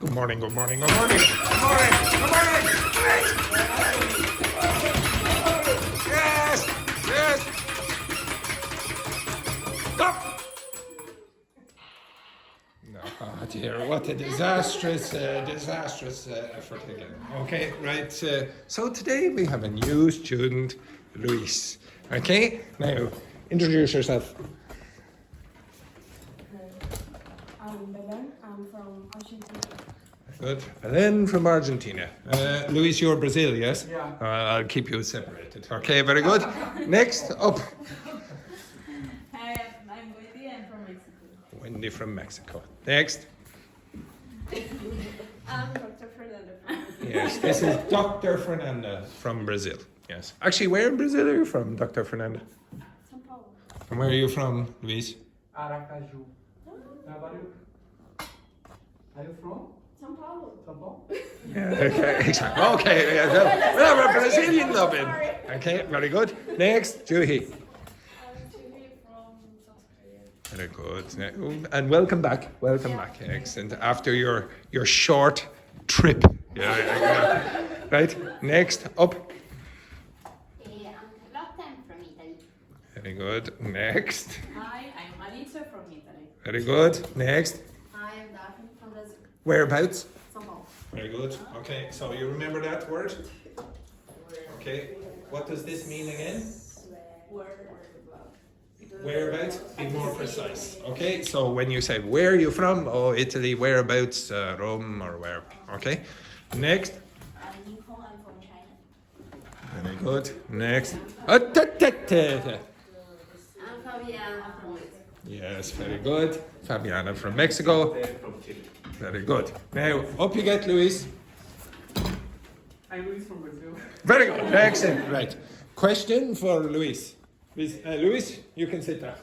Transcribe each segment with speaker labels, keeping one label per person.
Speaker 1: Good morning, good morning, good morning. Good morning, good morning. Yes, yes. Stop. No, oh dear, what a disastrous effort again. Okay, right. So today we have a new student, Luiz. Okay, now introduce yourself.
Speaker 2: I'm Belen. I'm from Argentina.
Speaker 1: Good. Belen from Argentina. Luis, you're Brazil, yes?
Speaker 3: Yeah.
Speaker 1: I'll keep you separated. Okay, very good. Next up,
Speaker 2: Hi, I'm Wendy. I'm from Mexico.
Speaker 1: Wendy from Mexico. Next.
Speaker 2: I'm Dr. Fernanda from Brazil.
Speaker 1: Yes, this is Dr. Fernanda from Brazil. Yes. Actually, where in Brazil are you from, Dr. Fernanda?
Speaker 2: São Paulo.
Speaker 1: And where are you from, Luis?
Speaker 3: Aracaju. Are you from?
Speaker 2: São Paulo.
Speaker 3: São Paulo?
Speaker 1: Yeah, okay, exactly. Okay, yeah, well, we're Brazilian loving. Okay, very good. Next, Juhi.
Speaker 2: I'm Julie from South Korea.
Speaker 1: Very good. And welcome back. Welcome back. Excellent. After your short trip. Yeah. Right. Next up.
Speaker 4: I'm Carlotta, I'm from Italy.
Speaker 1: Very good. Next.
Speaker 2: Hi, I'm Anita from Italy.
Speaker 1: Very good. Next.
Speaker 2: Hi, I'm Daphne from Brazil.
Speaker 1: Whereabouts?
Speaker 2: São Paulo.
Speaker 1: Very good. Okay. So you remember that word? Okay. What does this mean again? Whereabouts? Be more precise. Okay. So when you say where are you from? Oh, Italy. Whereabouts? Rome or where? Okay. Next.
Speaker 4: I'm Nico, I'm from China.
Speaker 1: Very good. Next. Ta-ta-ta-ta.
Speaker 4: I'm Fabiana from Mexico.
Speaker 1: Yes, very good. Fabiana from Mexico. Very good. Now, up you get, Luis.
Speaker 3: I'm Luiz from Brazil.
Speaker 1: Very good. Excellent. Right. Question for Luis. Luis, you can sit down.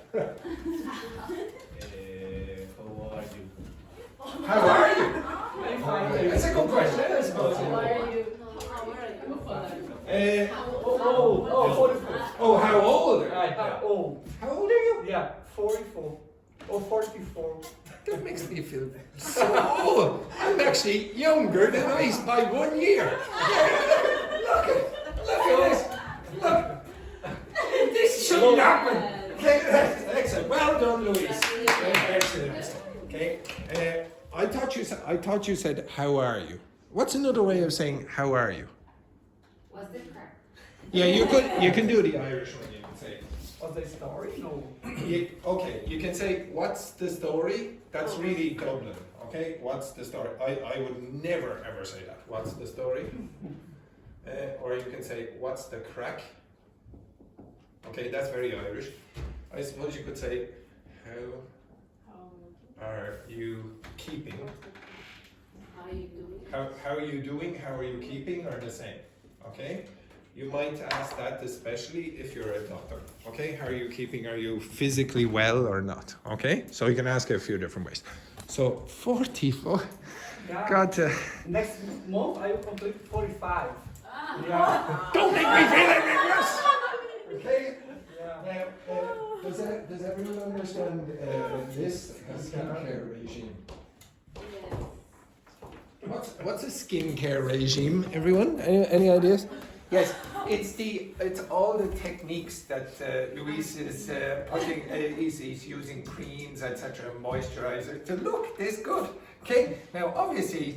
Speaker 3: How are you?
Speaker 1: How are you? That's a good question, I suppose.
Speaker 2: How are you?
Speaker 3: Oh, 44.
Speaker 1: Oh, how old?
Speaker 3: Old.
Speaker 1: How old are you?
Speaker 3: Yeah, 44. Oh, 44.
Speaker 1: That makes me feel so old. I'm actually younger than Luis by 1 year. Look at this. Look. This shouldn't happen. Okay, excellent. Well done, Luis. Excellent. Okay. I thought you said how are you. What's another way of saying how are you?
Speaker 4: What's the crack?
Speaker 1: Yeah, you can do the Irish one. You can say.
Speaker 3: What's the story? No.
Speaker 1: Okay, you can say what's the story. That's really Dublin. Okay, what's the story? I would never ever say that. What's the story? Or you can say what's the crack. Okay, that's very Irish. I suppose you could say how are you keeping?
Speaker 4: How are you doing?
Speaker 1: How are you doing? How are you keeping? Are the same. Okay? You might ask that especially if you're a doctor. Okay? How are you keeping? Are you physically well or not? Okay? So you can ask it a few different ways. So 44.
Speaker 3: Yeah.
Speaker 1: God,
Speaker 3: Next month I will complete 45. Yeah.
Speaker 1: don't make me feel ridiculous! Okay?
Speaker 3: Yeah.
Speaker 1: Does everyone understand this skincare regime? What's a skincare regime, everyone? Any ideas? Yes, it's all the techniques that Luis is putting. He's using creams, etc., moisturizer to look this good. Okay, now obviously,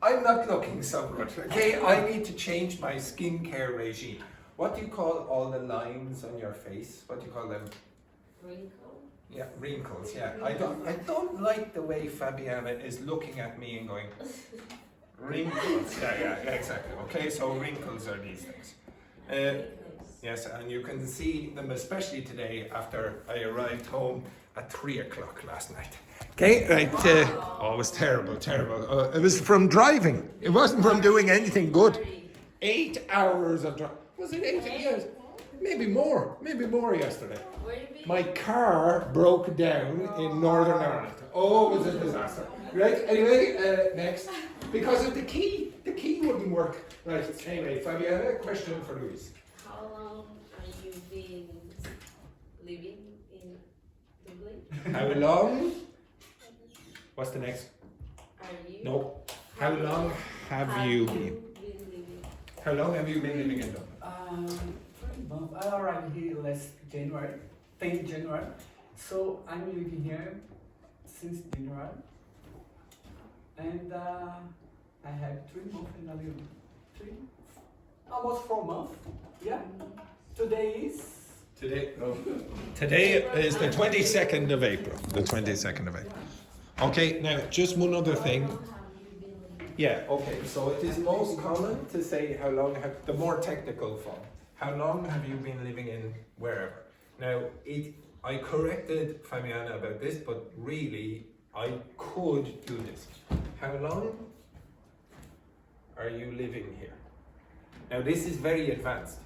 Speaker 1: I'm not looking so good. Okay, I need to change my skincare regime. What do you call all the lines on your face? What do you call them?
Speaker 4: Wrinkle?
Speaker 1: Yeah, wrinkles. Yeah, I don't like the way Fabiana is looking at me and going wrinkles. Yeah, exactly. Okay, so wrinkles are these things. Yes, and you can see them especially today after I arrived home at 3 o'clock last night. Okay, right. Oh, it was terrible. It was from driving. It wasn't from doing anything good. 8 hours of driving. Was it 8 years? Maybe more yesterday.
Speaker 4: Where you been?
Speaker 1: My car broke down in Northern Ireland. Oh, it was a disaster. Right, anyway, next. Because of the key wouldn't work. Right, anyway, Fabiana, question for Luis.
Speaker 4: How long have you been living in Dublin?
Speaker 1: How long? What's the next?
Speaker 4: Are you
Speaker 1: No. How long have you been?
Speaker 4: living?
Speaker 1: How long have you been living in Dublin?
Speaker 3: 3 months. I arrived here last January, 10 January. So I'm living here since January. And I have 3 months in a little. Almost 4 months. Yeah. Today is.
Speaker 1: Today is the 22nd of April. The 22nd of April. Okay, now just one other thing.
Speaker 4: How long have you been living?
Speaker 1: Yeah, okay, so it is most common to say how long have, the more technical form. How long have you been living in wherever? Now, I corrected Fabiana about this, but really, I could do this. How long are you living here? Now, this is very advanced,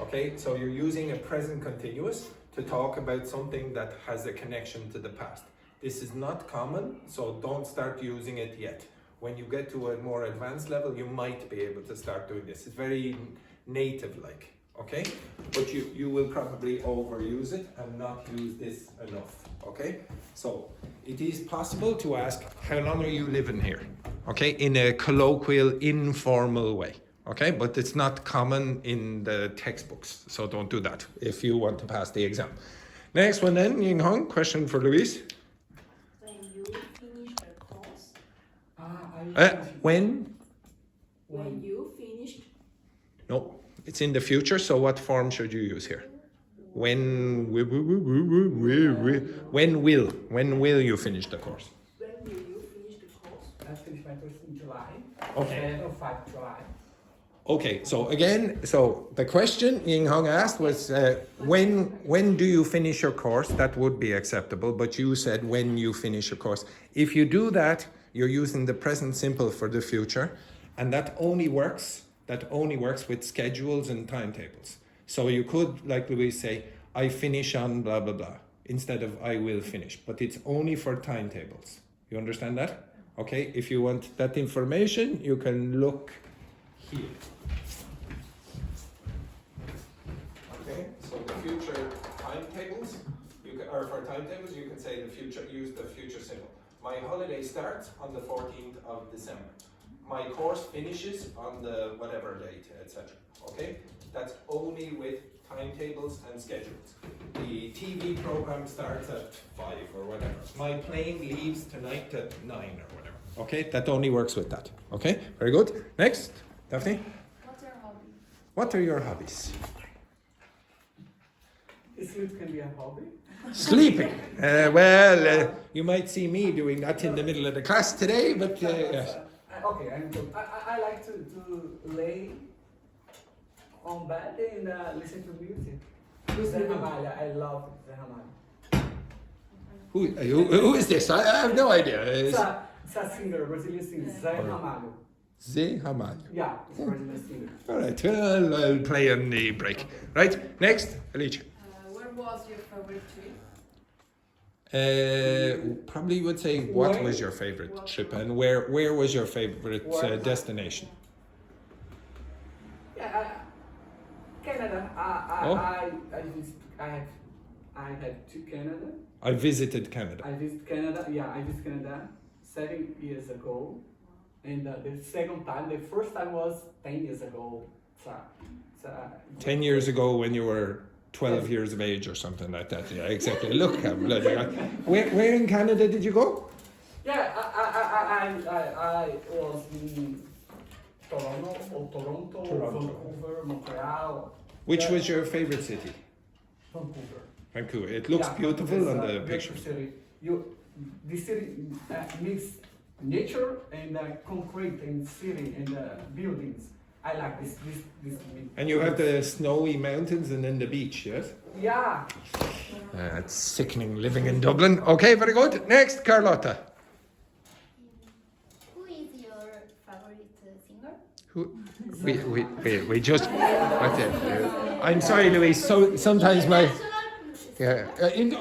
Speaker 1: okay? So you're using a present continuous to talk about something that has a connection to the past. This is not common, so don't start using it yet. When you get to a more advanced level, you might be able to start doing this. It's very native-like, okay? But you will probably overuse it and not use this enough, okay? So it is possible to ask, how long are you living here? Okay, in a colloquial, informal way, okay? But it's not common in the textbooks, so don't do that if you want to pass the exam. Next one then, Ying Hong, question for Luiz.
Speaker 4: When you finish the course,
Speaker 1: When?
Speaker 4: you finished,
Speaker 1: No, it's in the future, so what form should you use here? When will you finish the course?
Speaker 4: when will you finish the course?
Speaker 3: I finished my course in July.
Speaker 1: Okay.
Speaker 3: 5 July.
Speaker 1: Okay, so again, so the question Ying Hong asked was, when do you finish your course? That would be acceptable, but you said when you finish your course. If you do that, you're using the present simple for the future, and that only works with schedules and timetables. So you could, like Luiz, say, I finish on blah, blah, blah, instead of I will finish, but it's only for timetables. You understand that? Okay, if you want that information, you can look here. Okay, so the future timetables, you can say the future, use the future symbol. My holiday starts on the 14th of December. My course finishes on the whatever date, etc. Okay, that's only with timetables and schedules. The TV program starts at 5 or whatever. My plane leaves tonight at 9 or whatever. Okay, that only works with that. Okay, very good. Next, Daphne.
Speaker 2: What's your hobby?
Speaker 1: What are your hobbies?
Speaker 3: Sleep can be a hobby.
Speaker 1: Sleeping. You might see me doing that in the middle of the class today, but yes.
Speaker 3: Okay, I'm good. I like to lay on bed and listen to music. Zé Ramalho, I love Zé Ramalho.
Speaker 1: Who is this? I have no idea.
Speaker 3: It's a singer, Brazilian singer, Zé Ramalho.
Speaker 1: Zé Ramalho.
Speaker 3: Yeah, it's a Brazilian singer.
Speaker 1: All right, well, I'll play on the break. Right, next, Alicia.
Speaker 2: Where was your favorite trip?
Speaker 1: Probably would say what was your favorite trip and where was your favorite destination?
Speaker 3: Yeah, Canada. I had to Canada.
Speaker 1: I visited Canada.
Speaker 3: I visited Canada. Yeah, I visited Canada 7 years ago, and the second time, the first time was 10 years ago.
Speaker 1: 10 years ago when you were 12 years of age or something like that. Yeah, exactly. Look how bloody. Where in Canada did you go?
Speaker 3: Yeah, I was in Toronto, Vancouver, Montreal.
Speaker 1: Which was your favorite city?
Speaker 3: Vancouver.
Speaker 1: Vancouver. It looks beautiful on the pictures.
Speaker 3: This city mix nature and concrete and city and buildings. I like this.
Speaker 1: And you have the snowy mountains and then the beach, yes?
Speaker 3: Yeah.
Speaker 1: It's sickening living in Dublin. Okay, very good. Next, Carlotta.
Speaker 5: Who is your favorite singer?
Speaker 1: We just. I'm sorry, Luiz. So sometimes my. Yeah.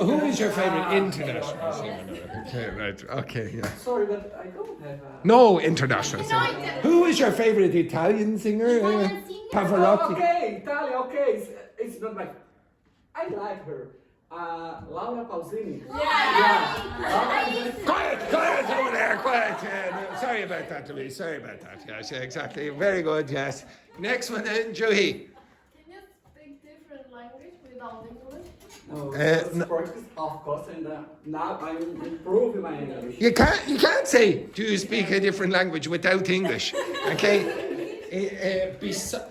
Speaker 1: Who is your favorite international singer? Okay, right. Okay, yeah.
Speaker 3: Sorry, but I don't have a...
Speaker 1: No international singer. Who is your favorite Italian singer?
Speaker 5: Italian singer?
Speaker 1: Pavarotti.
Speaker 3: Okay, Italian, okay. It's not like... I like her. Laura Pausini.
Speaker 1: Quiet over there, quiet. No, sorry about that, Luiz. Sorry about that. Yes, yeah, exactly. Very good, yes. Next one, Juhi.
Speaker 6: Can you speak different language without English?
Speaker 3: No,
Speaker 1: no.
Speaker 3: practice, of course, and now I'm improving my English.
Speaker 1: You can't say, do you speak a different language without English? Okay?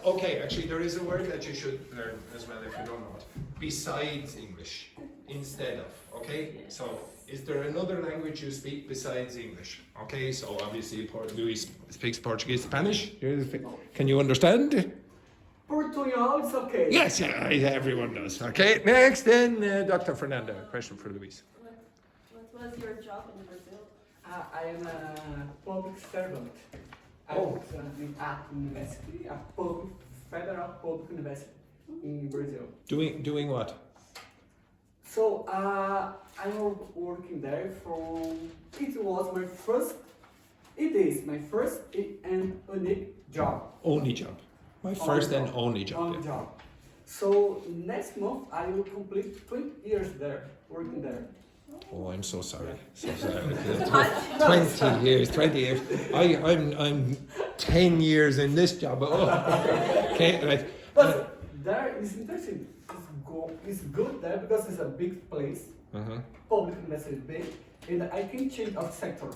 Speaker 1: Okay, actually, there is a word that you should learn as well if you don't know it. Besides English, instead of, okay? So, is there another language you speak besides English? Okay, so obviously Luiz speaks Portuguese, Spanish. Can you understand?
Speaker 3: Portugal, it's okay.
Speaker 1: Yes, yeah, everyone does. Okay, next then, Dr. Fernanda, a question for Luiz.
Speaker 2: What was your job in Brazil?
Speaker 3: I am a public servant. I
Speaker 1: Oh.
Speaker 3: work at university, a federal public university in Brazil.
Speaker 1: Doing what?
Speaker 3: So I'm working there it is my first and unique job.
Speaker 1: Only job. My first and only job.
Speaker 3: Only
Speaker 1: Yeah.
Speaker 3: job. So next month I will complete 20 years there, working there.
Speaker 1: Oh, I'm so sorry. So sorry. 20 years. I'm 10 years in this job. Oh. Okay, right.
Speaker 3: But there is interesting. It's good there because it's a big place. Public investment is big, and I can change of sector.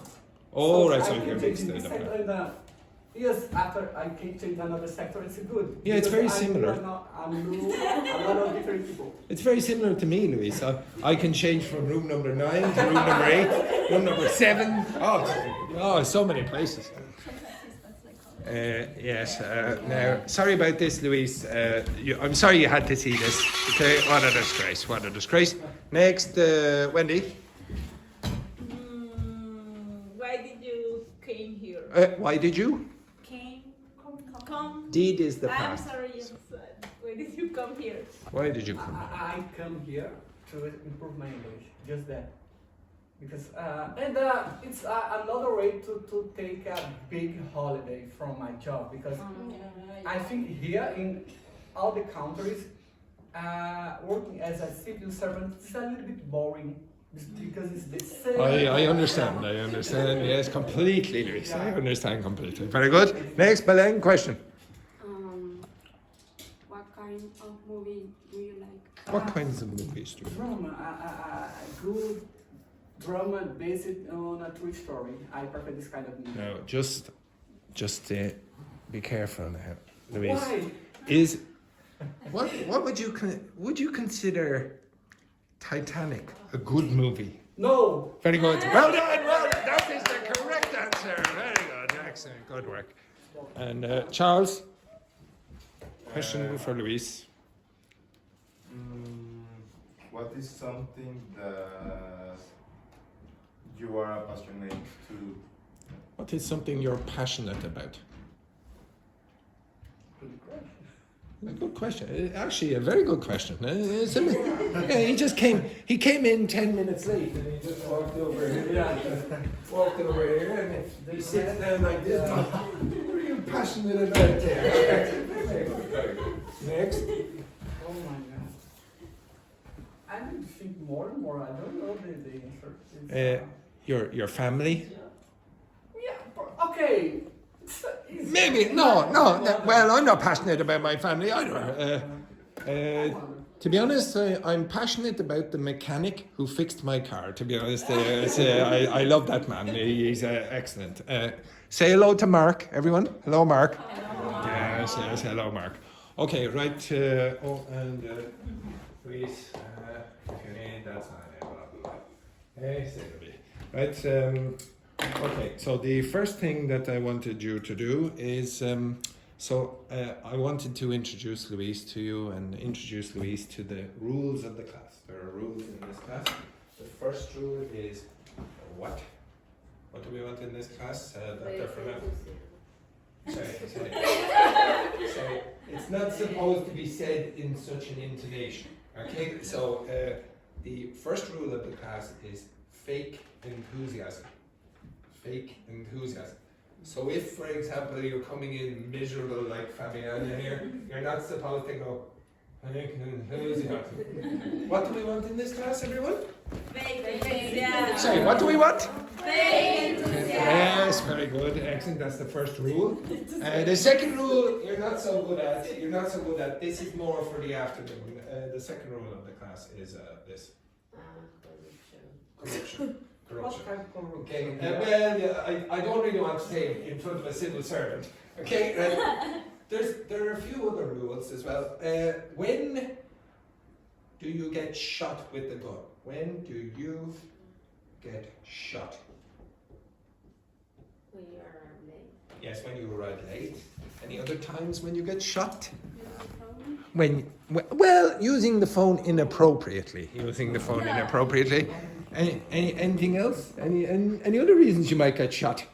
Speaker 1: Oh, right, so
Speaker 3: I
Speaker 1: you
Speaker 3: can
Speaker 1: can
Speaker 3: change
Speaker 1: stay
Speaker 3: this
Speaker 1: there.
Speaker 3: sector, and years after I can change another sector. It's good.
Speaker 1: Yeah, it's
Speaker 3: Because
Speaker 1: very similar.
Speaker 3: I know a lot of different people.
Speaker 1: It's very similar to me, Luiz. I can change from room number 9 to room number 8, room number 7. Oh, so many places. Yes. Now, sorry about this, Luiz. I'm sorry you had to see this. Okay, what a disgrace. What a disgrace. Next, Wendy.
Speaker 2: Why did you came here?
Speaker 1: Why did you?
Speaker 2: Come.
Speaker 1: Did is the
Speaker 2: I'm
Speaker 1: past.
Speaker 2: sorry, you said. Why did you come here?
Speaker 1: Why did you come?
Speaker 3: I come here to improve my English, just that. Because it's another way to take a big holiday from my job, because I think here in all the countries, working as a civil servant is a little bit boring because it's the same.
Speaker 1: I understand. Yes, completely, Luiz. I understand completely. Very good. Next, Belen, question.
Speaker 7: What kind of movie do you like?
Speaker 1: What kinds of movies do you like?
Speaker 3: Drama, good drama based on a true story. I prefer this kind of movie.
Speaker 1: No, just be careful now, Luiz.
Speaker 3: Why?
Speaker 1: What would you consider Titanic a good movie?
Speaker 3: No.
Speaker 1: Very good. Well done. Well, that is the correct answer. Very good. Excellent. Good work. And Charles, question for Luiz.
Speaker 8: What is something that you are passionate to?
Speaker 1: What is something you're passionate about? A good question. Actually, a very good question. He came in 10 minutes late and he just walked over here.
Speaker 3: Yeah.
Speaker 1: Walked over here and he sits down like this. What are you passionate about there? Very good. Next.
Speaker 3: Oh my god. I need to think more and more. I don't know the answer.
Speaker 1: Your family?
Speaker 3: Yeah. Okay.
Speaker 1: Maybe no. Well, I'm not passionate about my family either. To be honest, I'm passionate about the mechanic who fixed my car. To be honest, I love that man. He's excellent. Say hello to Mark, everyone. Hello, Mark. Yes, hello, Mark. Okay, right. Please, if you need, that's not it. Blah, blah. Hey, say to me. Right. Okay, so the first thing that I wanted you to do is, I wanted to introduce Luiz to you and introduce Luiz to the rules of the class. There are rules in this class. The first rule is what? What do we want in this class? Dr. Fernando. Sorry. It's not supposed to be said in such an intonation. Okay, so the first rule of the class is fake enthusiasm. Fake enthusiasm. So if, for example, you're coming in miserable like Fabiana here, you're not supposed to go, What do we want in this class, everyone?
Speaker 2: Fake enthusiasm.
Speaker 1: Sorry, what do we want?
Speaker 2: Fake enthusiasm.
Speaker 1: Yes, very good. Excellent. That's the first rule. The second rule you're not so good at. You're not so good at. This is more for the afternoon. The second rule of the class is this. Corruption. Corruption.
Speaker 3: What kind of corruption?
Speaker 1: Okay. Well, yeah, I don't really want to say it in front of a civil servant. Okay. There are a few other rules as well. When do you get shot with the gun? When do you get shot?
Speaker 4: When you are late.
Speaker 1: Yes, when you arrive late. Any other times when you get shot? When, well, using the phone inappropriately. Using the phone inappropriately. Anything else? Any other reasons you might get shot?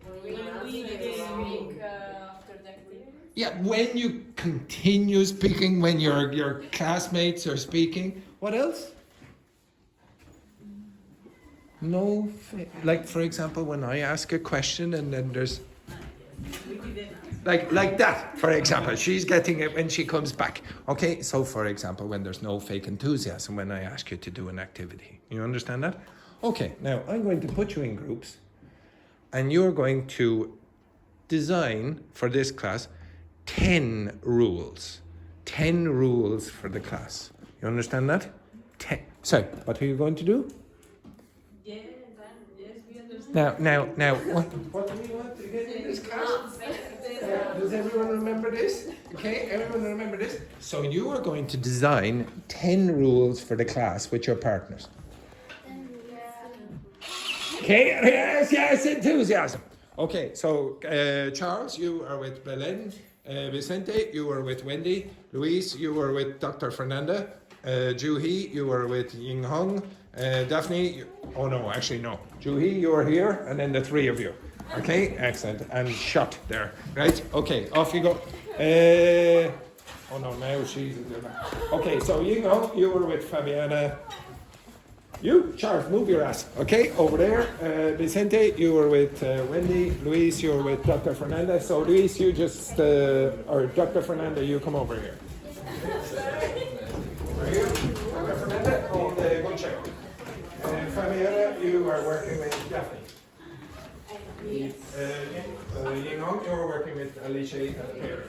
Speaker 2: When we speak after the activity.
Speaker 1: Yeah, when you continue speaking, when your classmates are speaking. What else? No, like for example, when I ask a question and then there's like that, for example, she's getting it when she comes back. Okay, so for example, when there's no fake enthusiasm, when I ask you to do an activity, you understand that? Okay, now I'm going to put you in groups, and you're going to design for this class 10 rules. 10 rules for the class. You understand that? 10. So, what are you going to do?
Speaker 2: Yes, we understand.
Speaker 1: Now, what do we want to get in this class? Does everyone remember this? Okay, everyone remember this? So you are going to design 10 rules for the class with your partners. Okay, yes, enthusiasm. Okay, so Charles, you are with Belen. Vicente, you are with Wendy. Luiz, you are with Dr. Fernanda. Juhi, you are with Ying Hong. Daphne, oh no, actually no. Juhi, you are here, and then the three of you. Okay, excellent. And shot there, right? Okay, off you go. Oh no, now she's in there. Okay, so Ying Hong, you were with Fabiana. You, Charles, move your ass. Okay, over there. Vicente, you were with Wendy. Luis, you were with Dr. Fernanda. So Luis, you just, or Dr. Fernanda, you come over here. Over here. Dr. Fernanda, on the good chair. Fabiana, you are working with Daphne. Ying Hong, you're working with Alicia and Peter.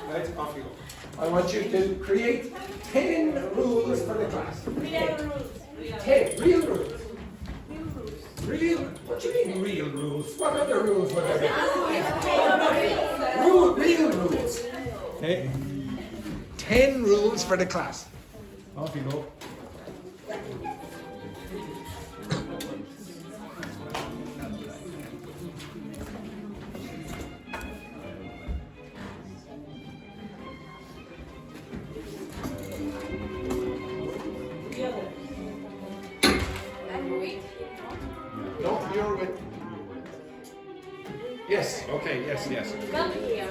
Speaker 1: Right, off you go. I want you to create 10 rules for the class.
Speaker 2: Real rules.
Speaker 1: 10 real rules. Real? What do you mean real rules? What other rules would there be? Real rules. Okay. 10 rules for the class. Off you go. No, you're with. Yes, okay, yes.
Speaker 4: Come here.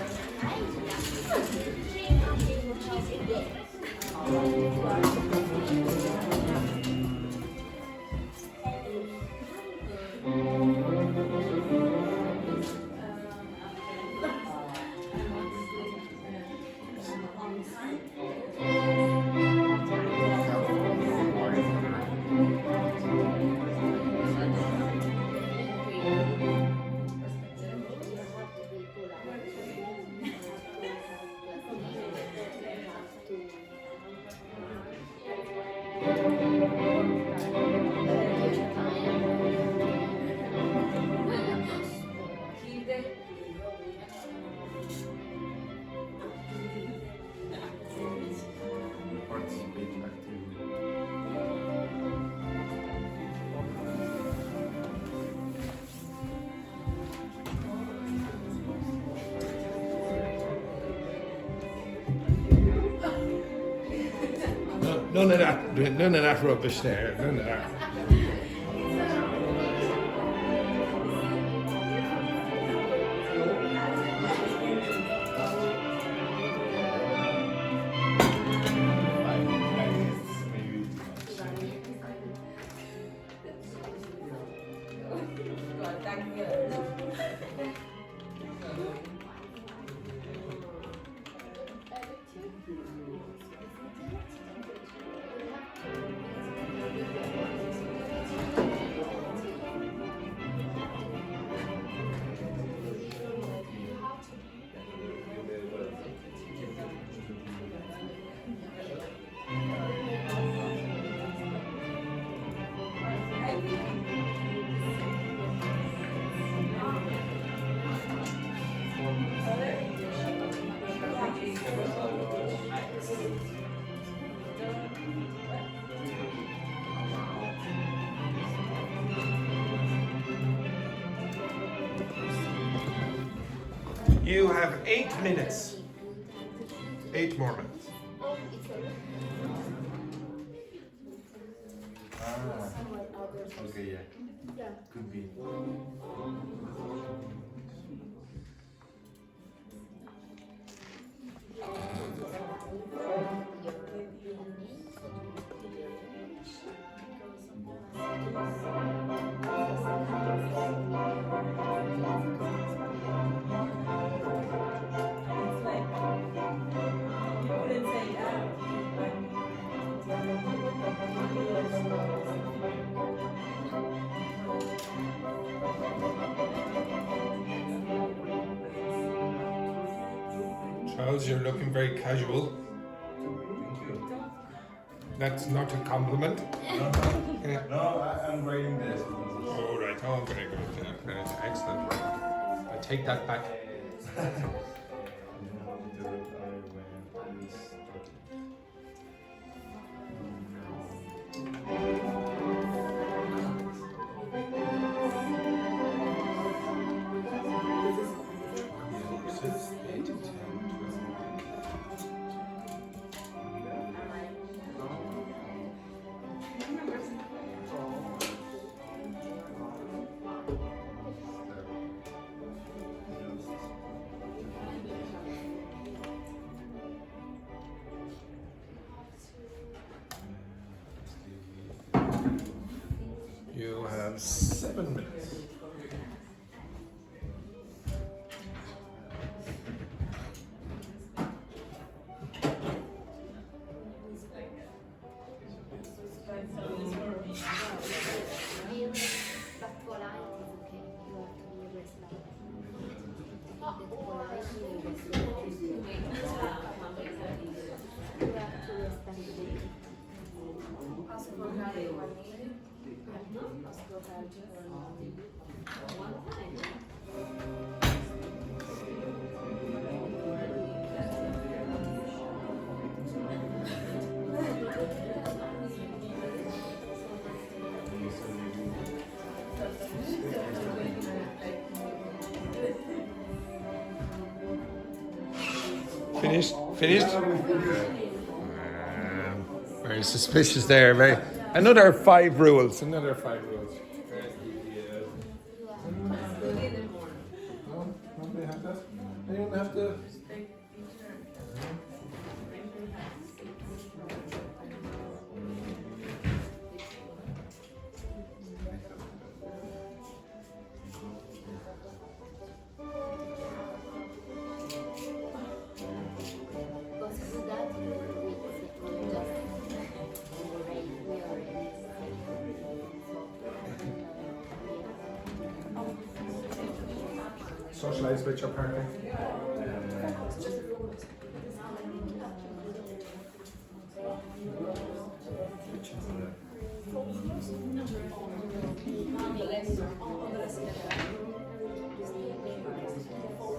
Speaker 8: Participate actively.
Speaker 1: No, none of that rubbish there. None of that. You have 8 minutes. 8 more minutes.
Speaker 5: Oh, it's over.
Speaker 8: Ah, okay, yeah.
Speaker 5: Yeah.
Speaker 8: Could be.
Speaker 2: It's like you couldn't say
Speaker 1: Charles, you're looking very casual.
Speaker 8: Thank you.
Speaker 1: That's not a compliment. Yeah.
Speaker 8: No, I'm writing this.
Speaker 1: All right. Oh, very good. Yeah, that's excellent. I take that back. You have 7 minutes.
Speaker 5: Being but polite is okay. You have to be respectful. The polite is you have to respect them.
Speaker 1: Finished? Finished? Very suspicious there. Very. Another 5 rules. Another 5 rules. No, they have that. They don't have to.
Speaker 5: But to do that, you
Speaker 1: Socialize with your partner.
Speaker 5: So you have to use the brains for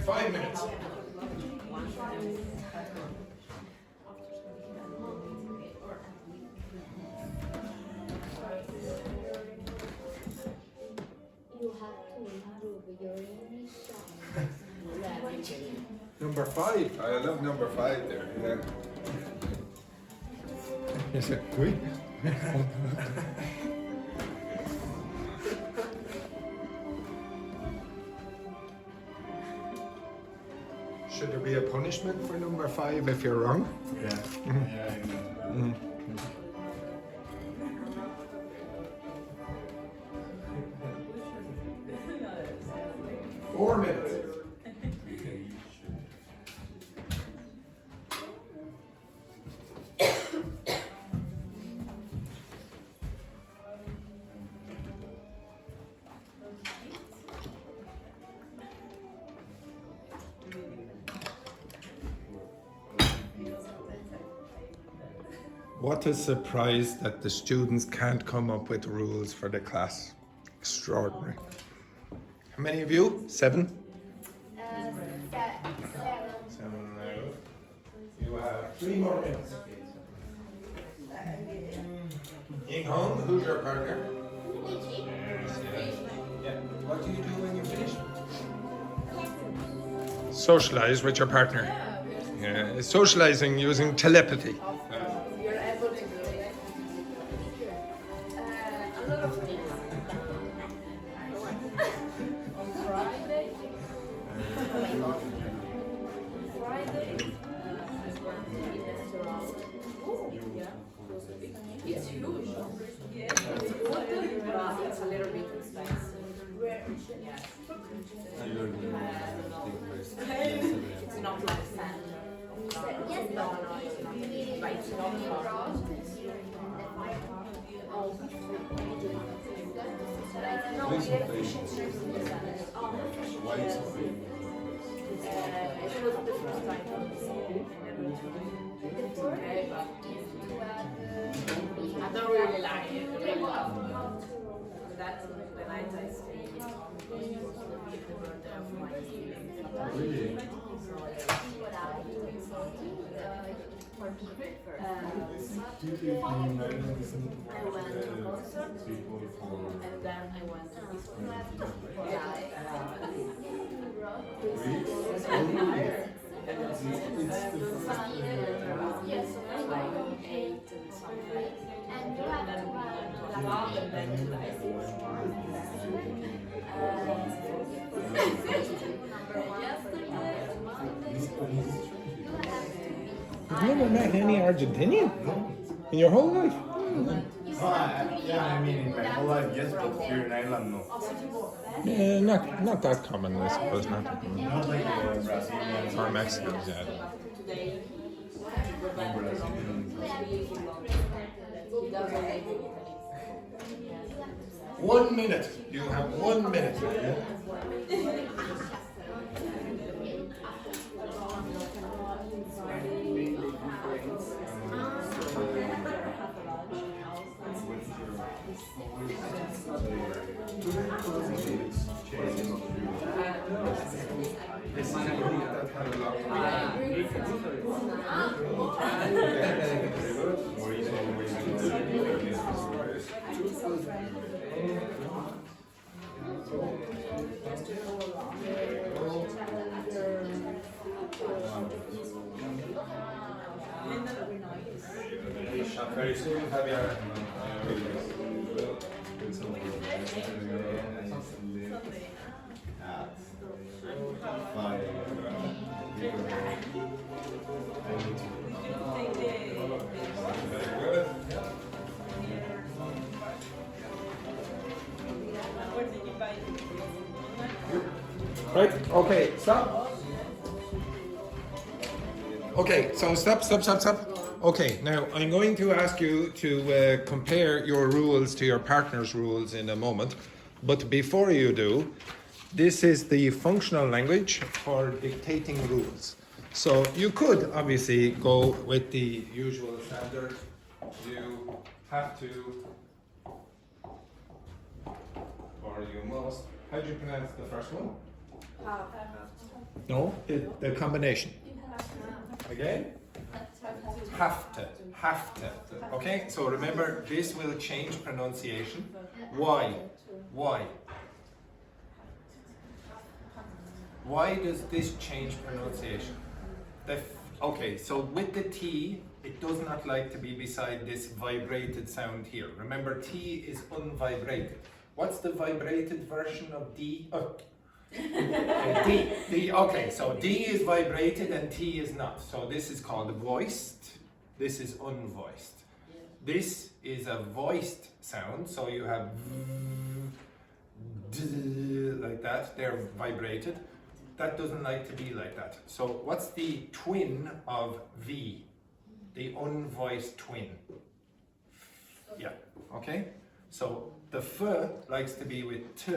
Speaker 1: 5 minutes.
Speaker 5: you have to improve your English rapidly.
Speaker 1: Number 5. I love number 5 there. Yeah. Yes, sir. Oui. Should there be a punishment for number 5 if you're wrong?
Speaker 8: Yeah. Yeah, I know.
Speaker 1: 4 minutes. What a surprise that the students can't come up with rules for the class. Extraordinary. How many of you? 7? 7 now. You have 3 more minutes. Ying Hong, who's your partner? Yeah. What do you do when you finish? Socialize with your partner. Yeah, socializing using telepathy.
Speaker 4: You're able to do it. A lot of things. On Friday, it's huge. But it's a little bit expensive. Yeah. It's not like sand. No, it's not. But it's not hard. It was the first time for me. Okay, but I don't really like it. Really love it. That's the night I stayed. It was supposed to be the birthday of my
Speaker 8: Really?
Speaker 4: I went to a concert and then I went to this one. Yes, like 8 and something. And then we went to a club and then to
Speaker 1: You've never met any Argentinian in your whole life?
Speaker 8: Yeah, I mean, in my whole life, yes, but here in Ireland, no.
Speaker 1: Yeah, not that common, I suppose. Not that common.
Speaker 8: Not like Brazilians
Speaker 1: Or Mexicans, yeah.
Speaker 8: Brazilians.
Speaker 1: 1 minute. You have 1 minute. Very soon, Javier. Right, okay, stop. Okay, so stop. Okay, now I'm going to ask you to compare your rules to your partner's rules in a moment. But before you do, this is the functional language for dictating rules. So you could obviously go with the usual standard. You have to, or you must. How do you pronounce the first one? No, the combination. Again? Have to. Okay, so remember, this will change pronunciation. Why? Why does this change pronunciation? Okay, so with the T, it does not like to be beside this vibrated sound here. Remember, T is unvibrated. What's the vibrated version of D? D. Okay, so D is vibrated and T is not. So this is called voiced. This is unvoiced. This is a voiced sound. So you have like that. They're vibrated. That doesn't like to be like that. So what's the twin of V? The unvoiced twin. Yeah. Okay. So the F likes to be with T.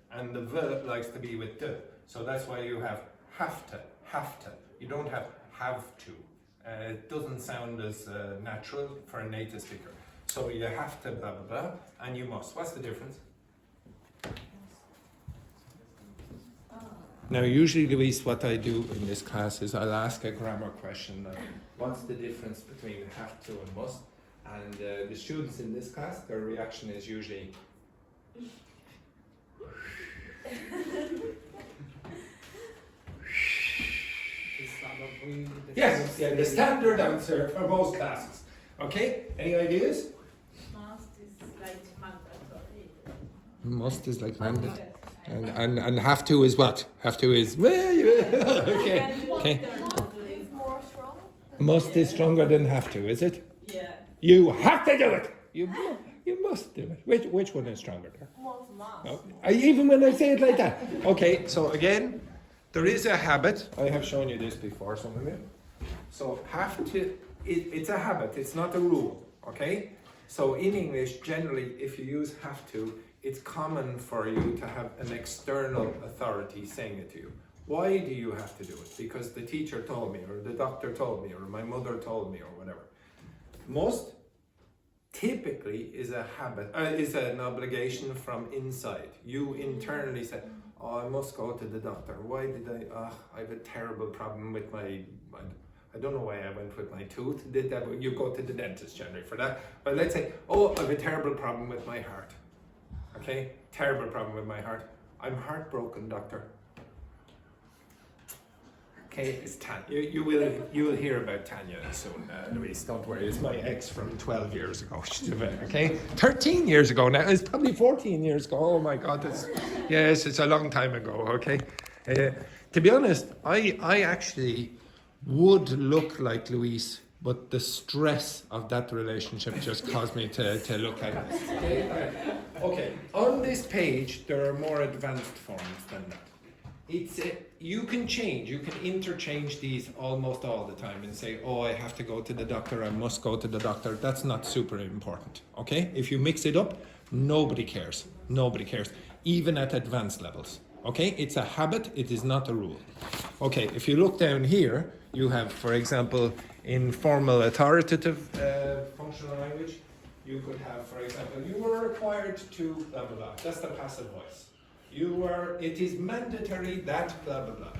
Speaker 1: And the V likes to be with D. So that's why you have have to. You don't have to. It doesn't sound as natural for a native speaker. So you have to blah, blah, blah, and you must. What's the difference? Now, usually, Luis, what I do in this class is I'll ask a grammar question. What's the difference between have to and must? And the students in this class, their reaction is usually... Yes, yeah, the standard answer for most classes. Okay, any ideas?
Speaker 4: Must is like mandatory.
Speaker 1: Must is like mandatory. And have to is what? Have to is okay. Okay.
Speaker 6: Is more strong.
Speaker 1: Must is stronger than have to, is it?
Speaker 4: Yeah.
Speaker 1: You have to do it. You must do it. Which one is stronger there?
Speaker 6: Must.
Speaker 1: Oh, even when I say it like that. Okay. So again, there is a habit. I have shown you this before, some of you. So have to. It's a habit. It's not a rule. Okay. So in English, generally, if you use have to, it's common for you to have an external authority saying it to you. Why do you have to do it? Because the teacher told me, or the doctor told me, or my mother told me, or whatever. Must typically is a habit, is an obligation from inside. You internally say, oh, I must go to the doctor. Why did I have a terrible problem with my I don't know why I went with my tooth. Did that? You go to the dentist generally for that. But let's say, oh, I have a terrible problem with my heart. Okay, terrible problem with my heart. I'm heartbroken, doctor. Okay, it's Tanya. You will hear about Tanya soon, Luis. Don't worry. It's my ex from 12 years ago. Okay, 13 years ago now. It's probably 14 years ago. Oh my God, it's a long time ago. Okay, to be honest, I actually would look like Luis, but the stress of that relationship just caused me to look like this. Okay, on this page, there are more advanced forms than that. You can interchange these almost all the time and say, oh, I have to go to the doctor, I must go to the doctor. That's not super important, okay? If you mix it up, nobody cares, even at advanced levels, okay? It's a habit, it is not a rule. Okay, if you look down here, you have, for example, in formal authoritative functional language, you could have, for example, you were required to blah, blah, blah. That's the passive voice. It is mandatory that blah, blah, blah.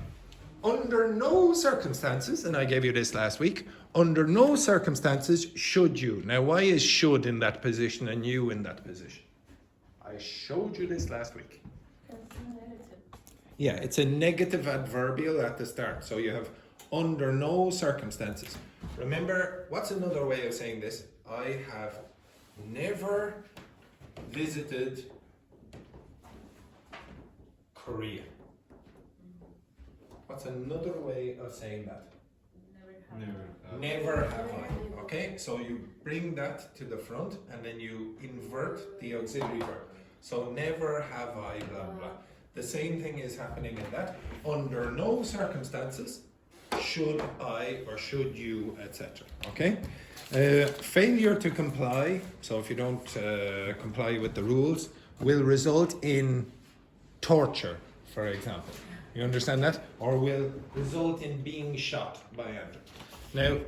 Speaker 1: Under no circumstances, and I gave you this last week, under no circumstances should you. Now, why is should in that position and you in that position? I showed you this last week. Yeah, it's a negative adverbial at the start. So you have under no circumstances. Remember, what's another way of saying this? I have never visited Korea. What's another way of saying that? Never have I. Okay, so you bring that to the front and then you invert the auxiliary verb. So never have I, blah, blah. The same thing is happening in that. Under no circumstances should I or should you, etc. Okay? Failure to comply, so if you don't comply with the rules, will result in torture, for example. You understand that? Or will result in being shot by Andrew. Now,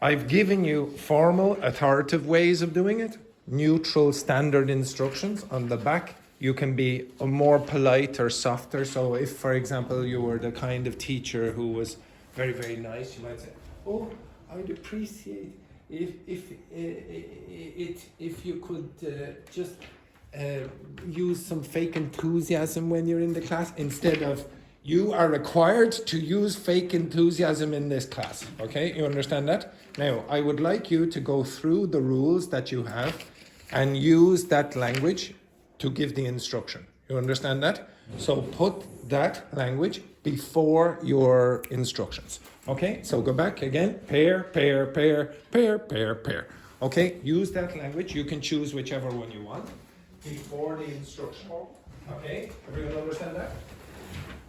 Speaker 1: I've given you formal, authoritative ways of doing it, neutral, standard instructions. On the back, you can be more polite or softer. So if, for example, you were the kind of teacher who was very, very nice, you might say, oh, I'd appreciate if you could just use some fake enthusiasm when you're in the class, instead of you are required to use fake enthusiasm in this class. Okay, you understand that? Now, I would like you to go through the rules that you have and use that language to give the instruction. You understand that? So put that language before your instructions. Okay, so go back again. Pair. Okay, use that language. You can choose whichever one you want before the instruction. Okay, everyone understand that?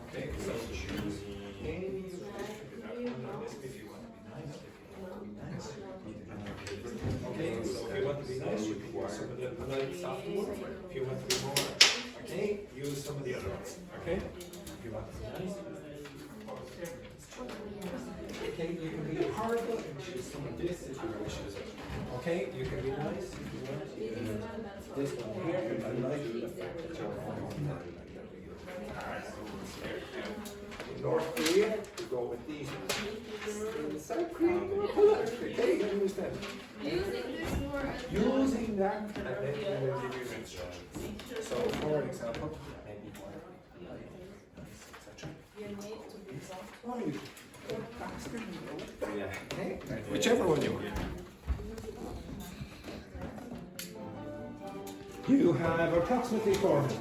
Speaker 1: Okay, so choose any if you want to be nice. Okay, so if you want to be nice, you can use some of the polite soft ones. If you want to be more, okay, use some of the other ones. Okay, if you want to be nice. okay? You can be horrible and choose some of this if you want to choose it. Okay? You can be nice if you want. This one here, I like the fact that you're on North Korea, you go with these. In South Korea, you go with okay? You understand? Using that, and then you will give you instructions. So, for example, maybe etc. Oh, you bastard. Yeah. Okay? Whichever one you want. You have approximately 4 minutes.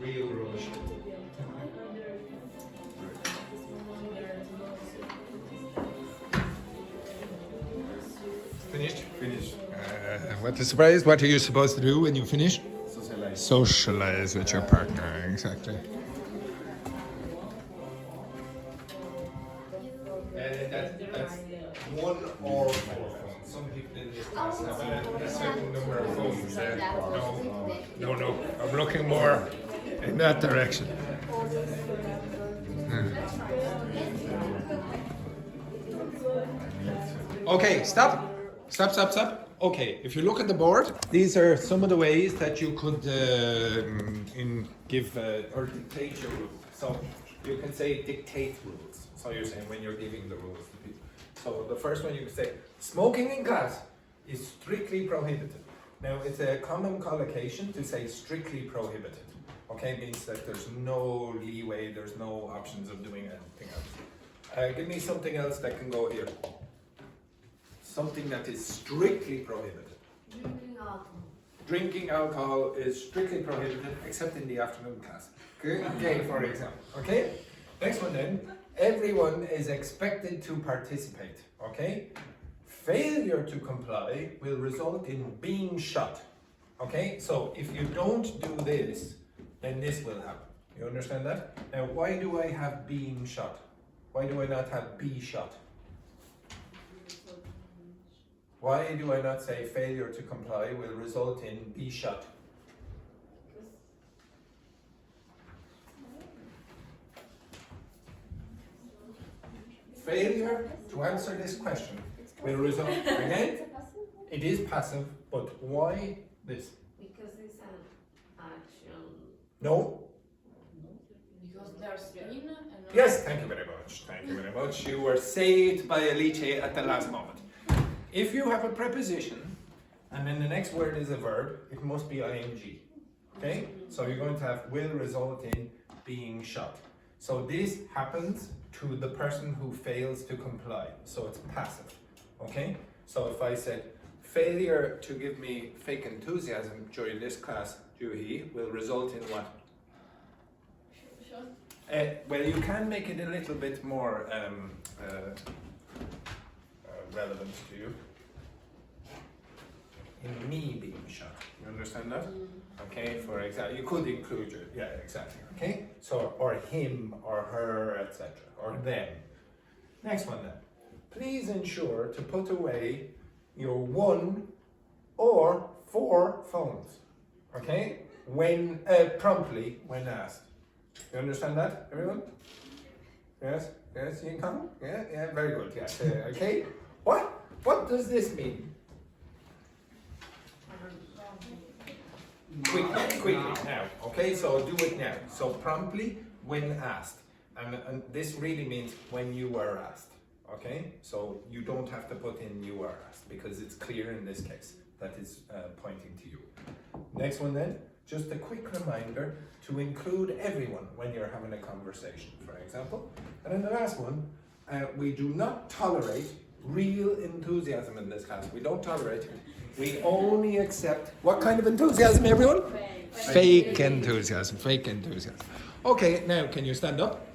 Speaker 1: Real rush. Finished?
Speaker 8: Finish.
Speaker 1: What a surprise. What are you supposed to do when you finish?
Speaker 8: Socialize.
Speaker 1: Socialize with your partner, exactly. That's one or four phones. Some people in this class have a certain number of phones. No. I'm looking more in that direction. Okay, stop. Okay, if you look at the board, these are some of the ways that you could give or dictate your rules. So you can say dictate rules. So you're saying when you're giving the rules to people. So the first one you can say, smoking in class is strictly prohibited. Now it's a common collocation to say strictly prohibited. Okay, means that there's no leeway, there's no options of doing anything else. Give me something else that can go here. Something that is strictly prohibited.
Speaker 6: Drinking alcohol.
Speaker 1: Drinking alcohol is strictly prohibited except in the afternoon class. Okay, for example. Okay? Next one then. Everyone is expected to participate. Okay? Failure to comply will result in being shot. Okay? So if you don't do this, then this will happen. You understand that? Now, why do I have being shot? Why do I not have be shot? Why do I not say failure to comply will result in be shot? Failure to answer this question will result, again, it is passive, but why this?
Speaker 4: Because it's an action.
Speaker 1: No?
Speaker 4: Because there's in and
Speaker 1: Yes, thank you very much. Thank you very much. You were saved by Alice at the last moment. If you have a preposition and then the next word is a verb, it must be ing. Okay? So you're going to have will result in being shot. So this happens to the person who fails to comply. So it's passive. Okay? So if I said failure to give me fake enthusiasm during this class, Juhi, will result in what? Well, you can make it a little bit more relevant to you. In me being shot. You understand that? Okay, for example, you could include your, yeah, exactly. Okay, so, or him, or her, etc., or them. Next one then. Please ensure to put away your 1 or 4 phones. Okay, when promptly when asked. You understand that, everyone? Yes, you can come? Yeah, very good, yeah. Okay, what does this mean? Quickly, now. Okay, so do it now. So promptly when asked. And this really means when you were asked. Okay, so you don't have to put in you were asked because it's clear in this case that is pointing to you. Next one then. Just a quick reminder to include everyone when you're having a conversation, for example. And then the last one, we do not tolerate real enthusiasm in this class. We don't tolerate it. We only accept what kind of enthusiasm, everyone? Fake enthusiasm. Okay, now can you stand up?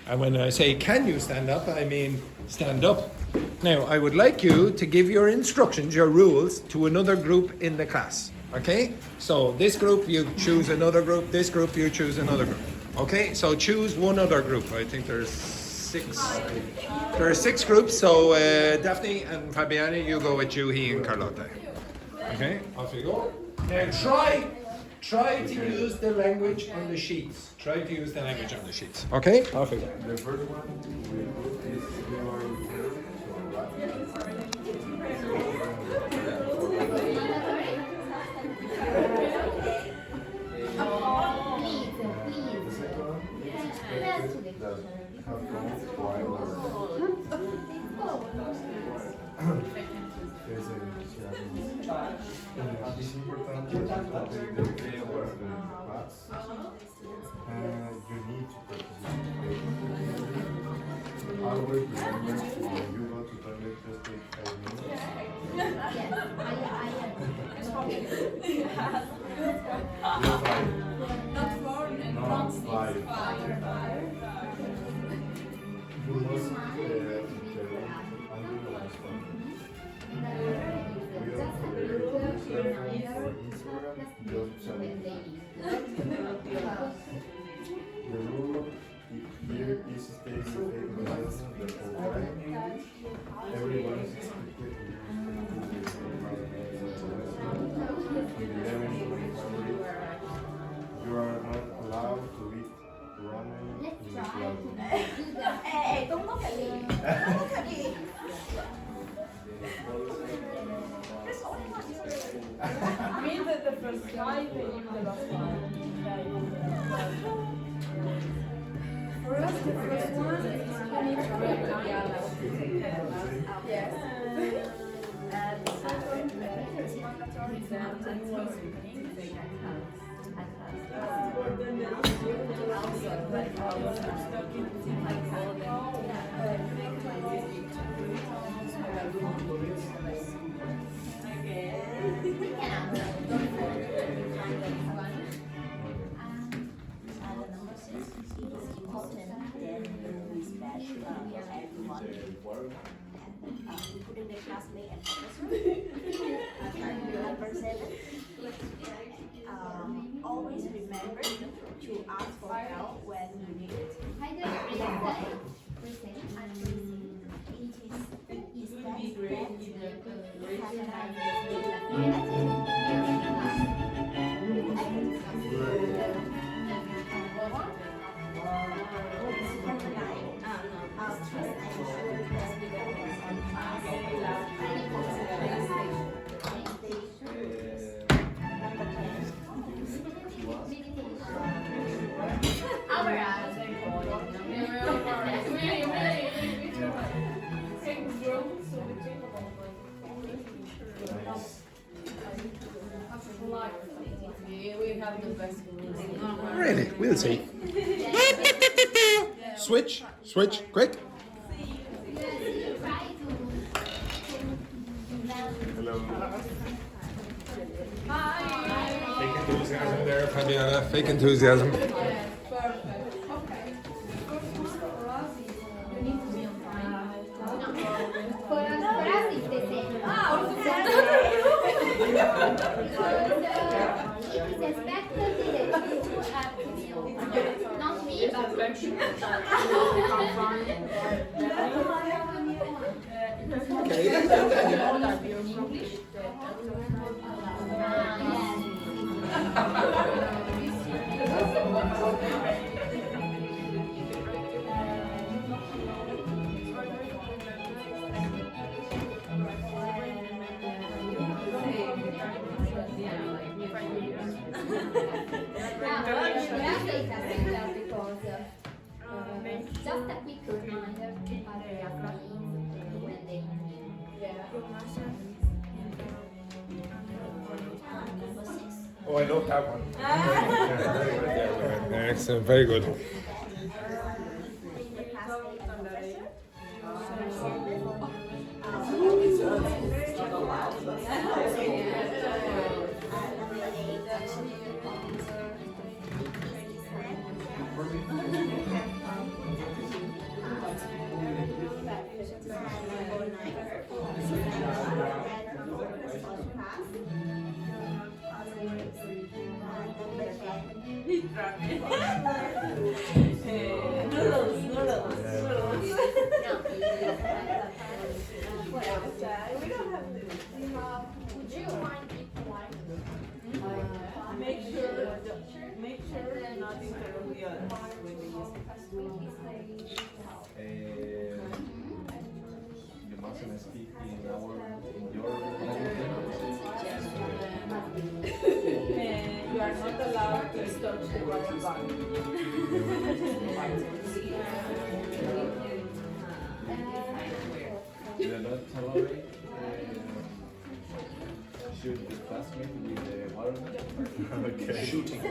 Speaker 1: And when I say can you stand up, I mean stand up. Now, I would like you to give your instructions, your rules, to another group in the class. Okay? So this group, you choose another group. This group, you choose another group. Okay? So choose one other group. I think there's 6. There are 6 groups. So Daphne and Fabiani, you go with Juhi and Carlotta. Okay? Off you go. Now try to use the language on the sheets. Okay? Off you go.
Speaker 8: The first one we put is your verb, it's important to take the case was the past. You need to participate. Always remember when you go to toilet, just take 5 minutes. Not 5. You must interrupt and do the last one. We also for Instagram, just 7. The rule
Speaker 7: For us, the first one, you need to write down. Yes.
Speaker 4: And the second is mandatory exam and was
Speaker 5: Number 6 is important then respect everyone, including the classmate and professor. Number 7, always remember to ask for help when you need it.
Speaker 1: Really? We'll see. Switch, quick.
Speaker 8: Hello.
Speaker 1: Fake enthusiasm there, Fabiana. Fake enthusiasm.
Speaker 5: Just a quick reminder to other when they Number 6.
Speaker 1: Oh, I love that one. Excellent, very good.
Speaker 2: Make sure not interrupt the others when they use
Speaker 8: You mustn't speak in your
Speaker 2: You are not allowed to touch the water bottle.
Speaker 8: You are not tolerate shoot the classmate with the water. Okay. Shooting.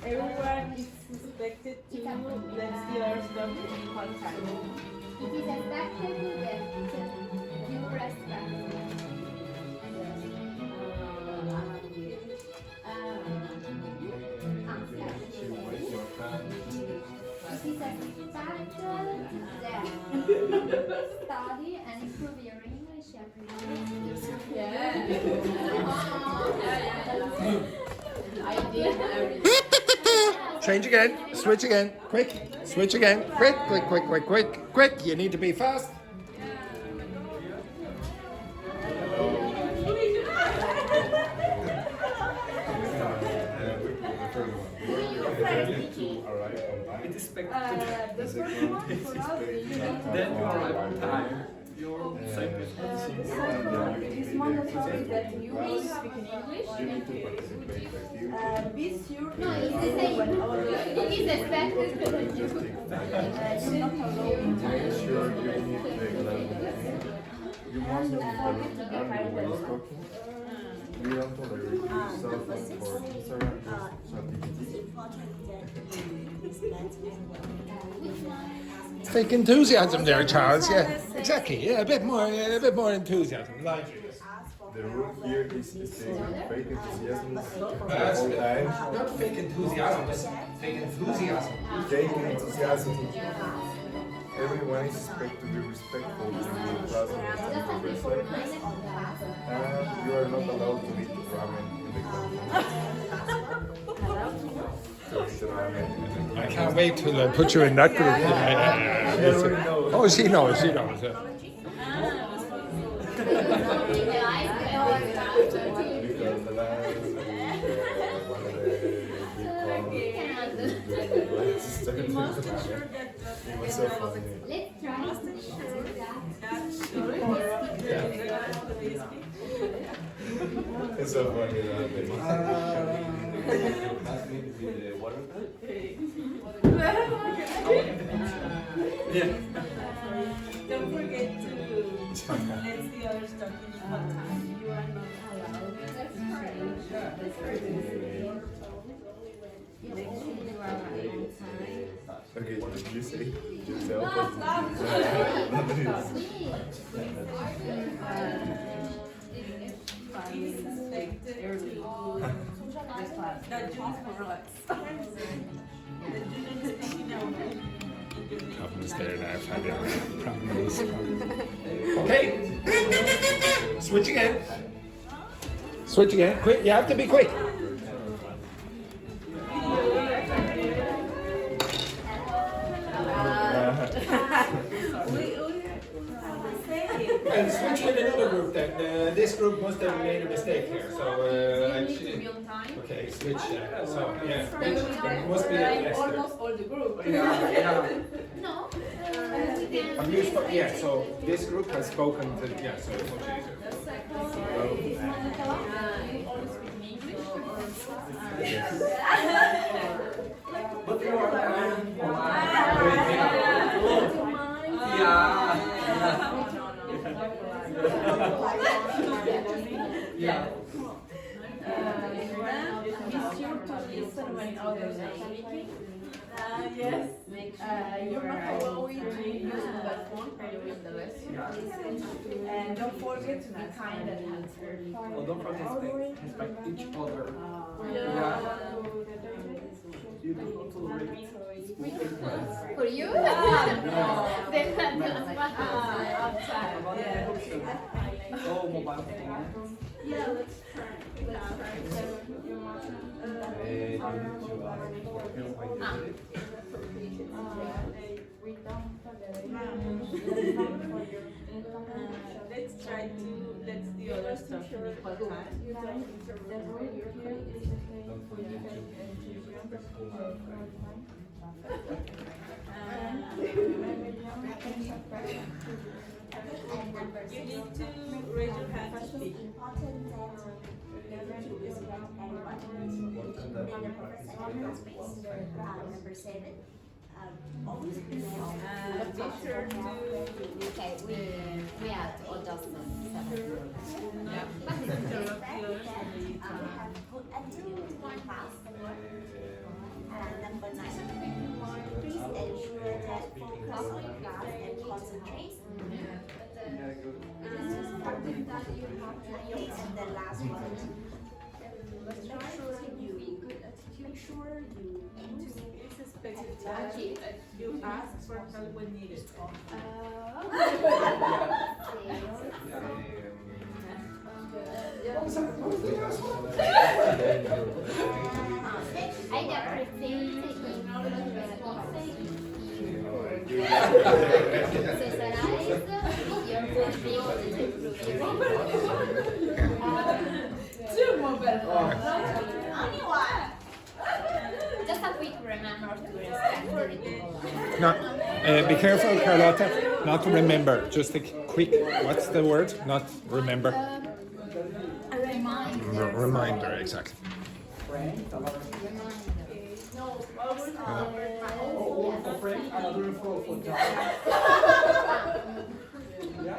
Speaker 2: Everyone is expected to let the other stop in contact.
Speaker 5: It is expected that you respect.
Speaker 8: You raise your hand.
Speaker 5: It is expected that study and improve your English every day.
Speaker 1: Change again, switch again, quick, switch again, quick. You need to be fast.
Speaker 3: It is expected.
Speaker 6: The first one for us,
Speaker 3: Then you arrive on time.
Speaker 7: It's mandatory that you speak in English.
Speaker 8: You need to participate like you.
Speaker 7: Be sure
Speaker 5: No, it's the same. It is expected.
Speaker 8: Just take time.
Speaker 7: not allowed in
Speaker 8: Make sure you need the language. You must be understand when talking. We don't tolerate cell phone for Instagram or ChatGPT.
Speaker 1: Fake enthusiasm there, Charles. Yeah, exactly. Yeah, a bit more enthusiasm. Like
Speaker 8: The rule here is to stay with fake enthusiasm the whole time.
Speaker 1: not fake enthusiasm, it's fake enthusiasm.
Speaker 8: Fake enthusiasm. Everyone is expected to be respectful in your class and listen to the professor. And you are not allowed to eat ramen in the classroom. To eat ramen in the
Speaker 1: I can't wait till I put you in that group. Oh, she knows. Yeah.
Speaker 8: Because the last one of the big it was so funny.
Speaker 5: Let's try.
Speaker 8: It's so funny that
Speaker 2: Don't forget to let the others talk in equal time. You are not allowed.
Speaker 8: Okay, did you say yourself?
Speaker 2: That Jews for relax.
Speaker 1: Problems there now, Fabian. Problems. Okay. Switch again. Switch again. Quick. You have to be quick. And switch with another group then. This group must have made a mistake here. So actually. Okay, switch. So yeah, there must be a mistake.
Speaker 7: almost all the group.
Speaker 5: No.
Speaker 1: Have you yeah, so this group has spoken to, yeah, so it's much easier.
Speaker 3: But you are yeah.
Speaker 7: Be sure to listen when others are speaking.
Speaker 2: Yes.
Speaker 7: You're not allowed to use mobile phone during the lesson. And don't forget to be kind and answer.
Speaker 3: Oh, don't forget to respect each other. You do not tolerate
Speaker 5: For you? Then
Speaker 7: Outside.
Speaker 3: oh, mobile phone.
Speaker 2: Yeah, let's try. Let's try to let the others talk in equal time. You need to raise your hand to speak.
Speaker 5: Number 7. Always be
Speaker 2: Be sure to
Speaker 5: okay, we have to adjust them. Number 9. Please ensure that focus on class and concentrate. And the last one. Make sure you
Speaker 2: it's a special time. You ask for help when needed.
Speaker 5: I appreciate
Speaker 7: Two mobile phones.
Speaker 5: Only one. Just a quick remember to respect the people.
Speaker 1: No, be careful, Carlotta. Not remember, just a quick, what's the word? Not remember.
Speaker 5: A reminder.
Speaker 1: Reminder, exactly.
Speaker 3: Friends, a lot of
Speaker 6: No,
Speaker 3: for friends, another for job. Yeah.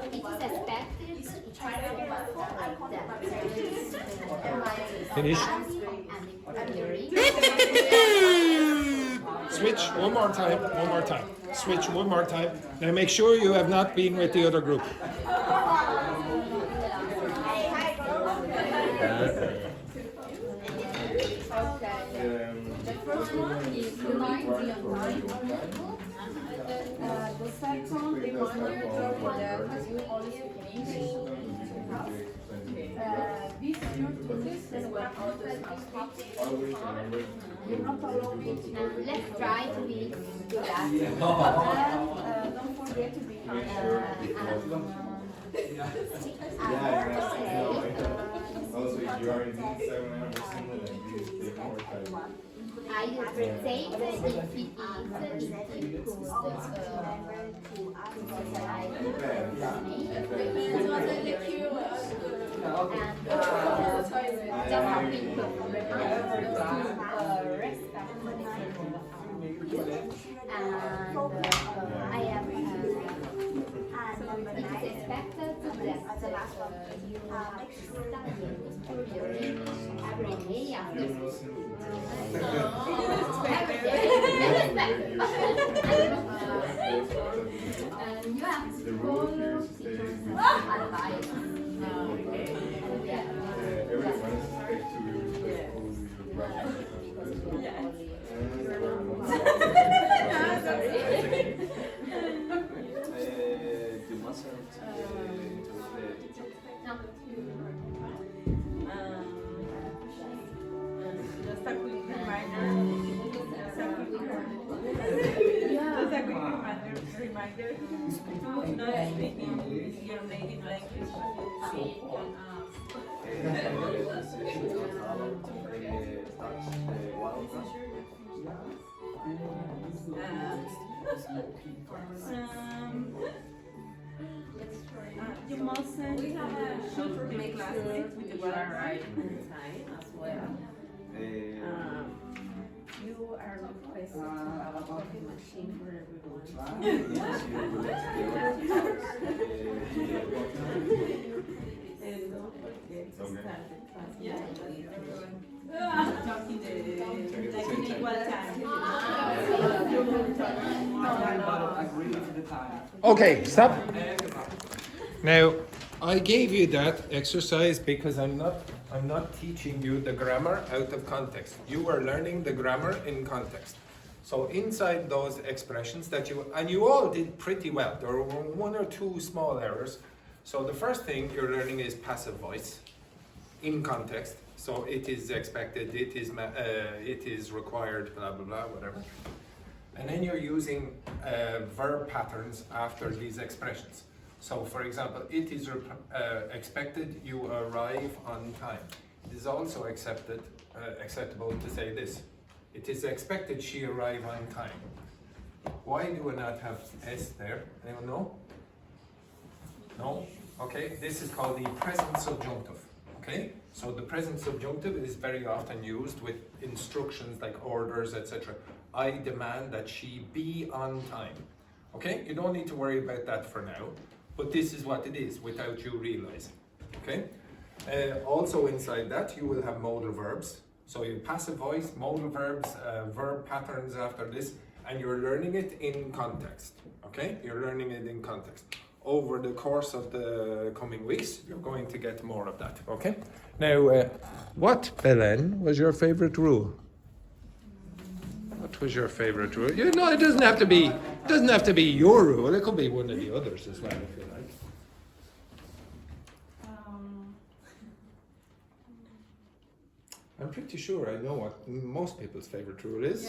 Speaker 5: It is expected
Speaker 1: Finish. Switch one more time. Switch one more time. Now make sure you have not been with the other group.
Speaker 7: The first one is remind me on time. The second reminder that you always finish. This is your process when others are
Speaker 8: Always remember
Speaker 7: you're not allowing to
Speaker 5: Let's try to be good at
Speaker 7: and don't forget to be kind.
Speaker 8: Also, if you are indeed 7 hours similar, please take more time.
Speaker 5: I would say that if it is difficult I am it is expected that you have studied every day after and you have to
Speaker 8: The rule here
Speaker 5: follow
Speaker 8: is to stay
Speaker 5: teachers'
Speaker 8: with
Speaker 5: advice.
Speaker 8: everyone is expected to be respectful with your practice.
Speaker 9: You mustn't
Speaker 2: Just a quick reminder. Just a quick reminder to not speak in your native language. You mustn't shoot the classmates with the water right time as well. You are requested to have a coffee machine for everyone. And don't forget to start the class. Yeah, everyone. Talking like in equal time.
Speaker 3: I agree to the time.
Speaker 1: Okay, stop. Now, I gave you that exercise because I'm not teaching you the grammar out of context. You are learning the grammar in context. So inside those expressions that you all did pretty well. There were one or two small errors. So the first thing you're learning is passive voice in context. So it is expected, it is required, blah, blah, blah, whatever. And then you're using verb patterns after these expressions. So for example, it is expected you arrive on time. It is also acceptable to say this. It is expected she arrive on time. Why do we not have S there? Anyone know? No? Okay, this is called the present subjunctive. Okay, so the present subjunctive is very often used with instructions like orders, etc. I demand that she be on time. Okay, you don't need to worry about that for now, but this is what it is without you realizing. Okay, also inside that you will have modal verbs. So you passive voice, modal verbs, verb patterns after this, and you're learning it in context. Okay, you're learning it in context. Over the course of the coming weeks, you're going to get more of that, okay? Now, what, Belen, was your favorite rule? What was your favorite rule? You know, it doesn't have to be your rule. It could be one of the others as well, if you like. I'm pretty sure I know what most people's favorite rule is.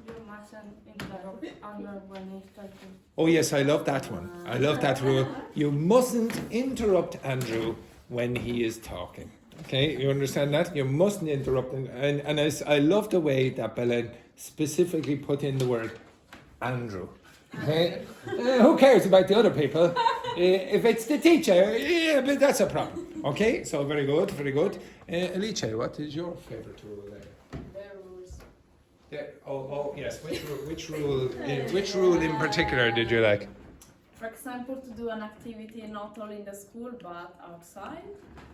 Speaker 6: You mustn't interrupt Andrew when he's talking.
Speaker 1: Oh yes, I love that one. I love that rule. You mustn't interrupt Andrew when he is talking. Okay, you understand that? You mustn't interrupt. And I love the way that Belen specifically put in the word Andrew. Okay? Who cares about the other people? If it's the teacher, yeah, but that's a problem. Okay, so very good, very good. Alice, what is your favorite rule there?
Speaker 6: Their rules.
Speaker 1: Yeah, yes. Which rule in particular did you like?
Speaker 6: For example, to do an activity not only in the school but outside.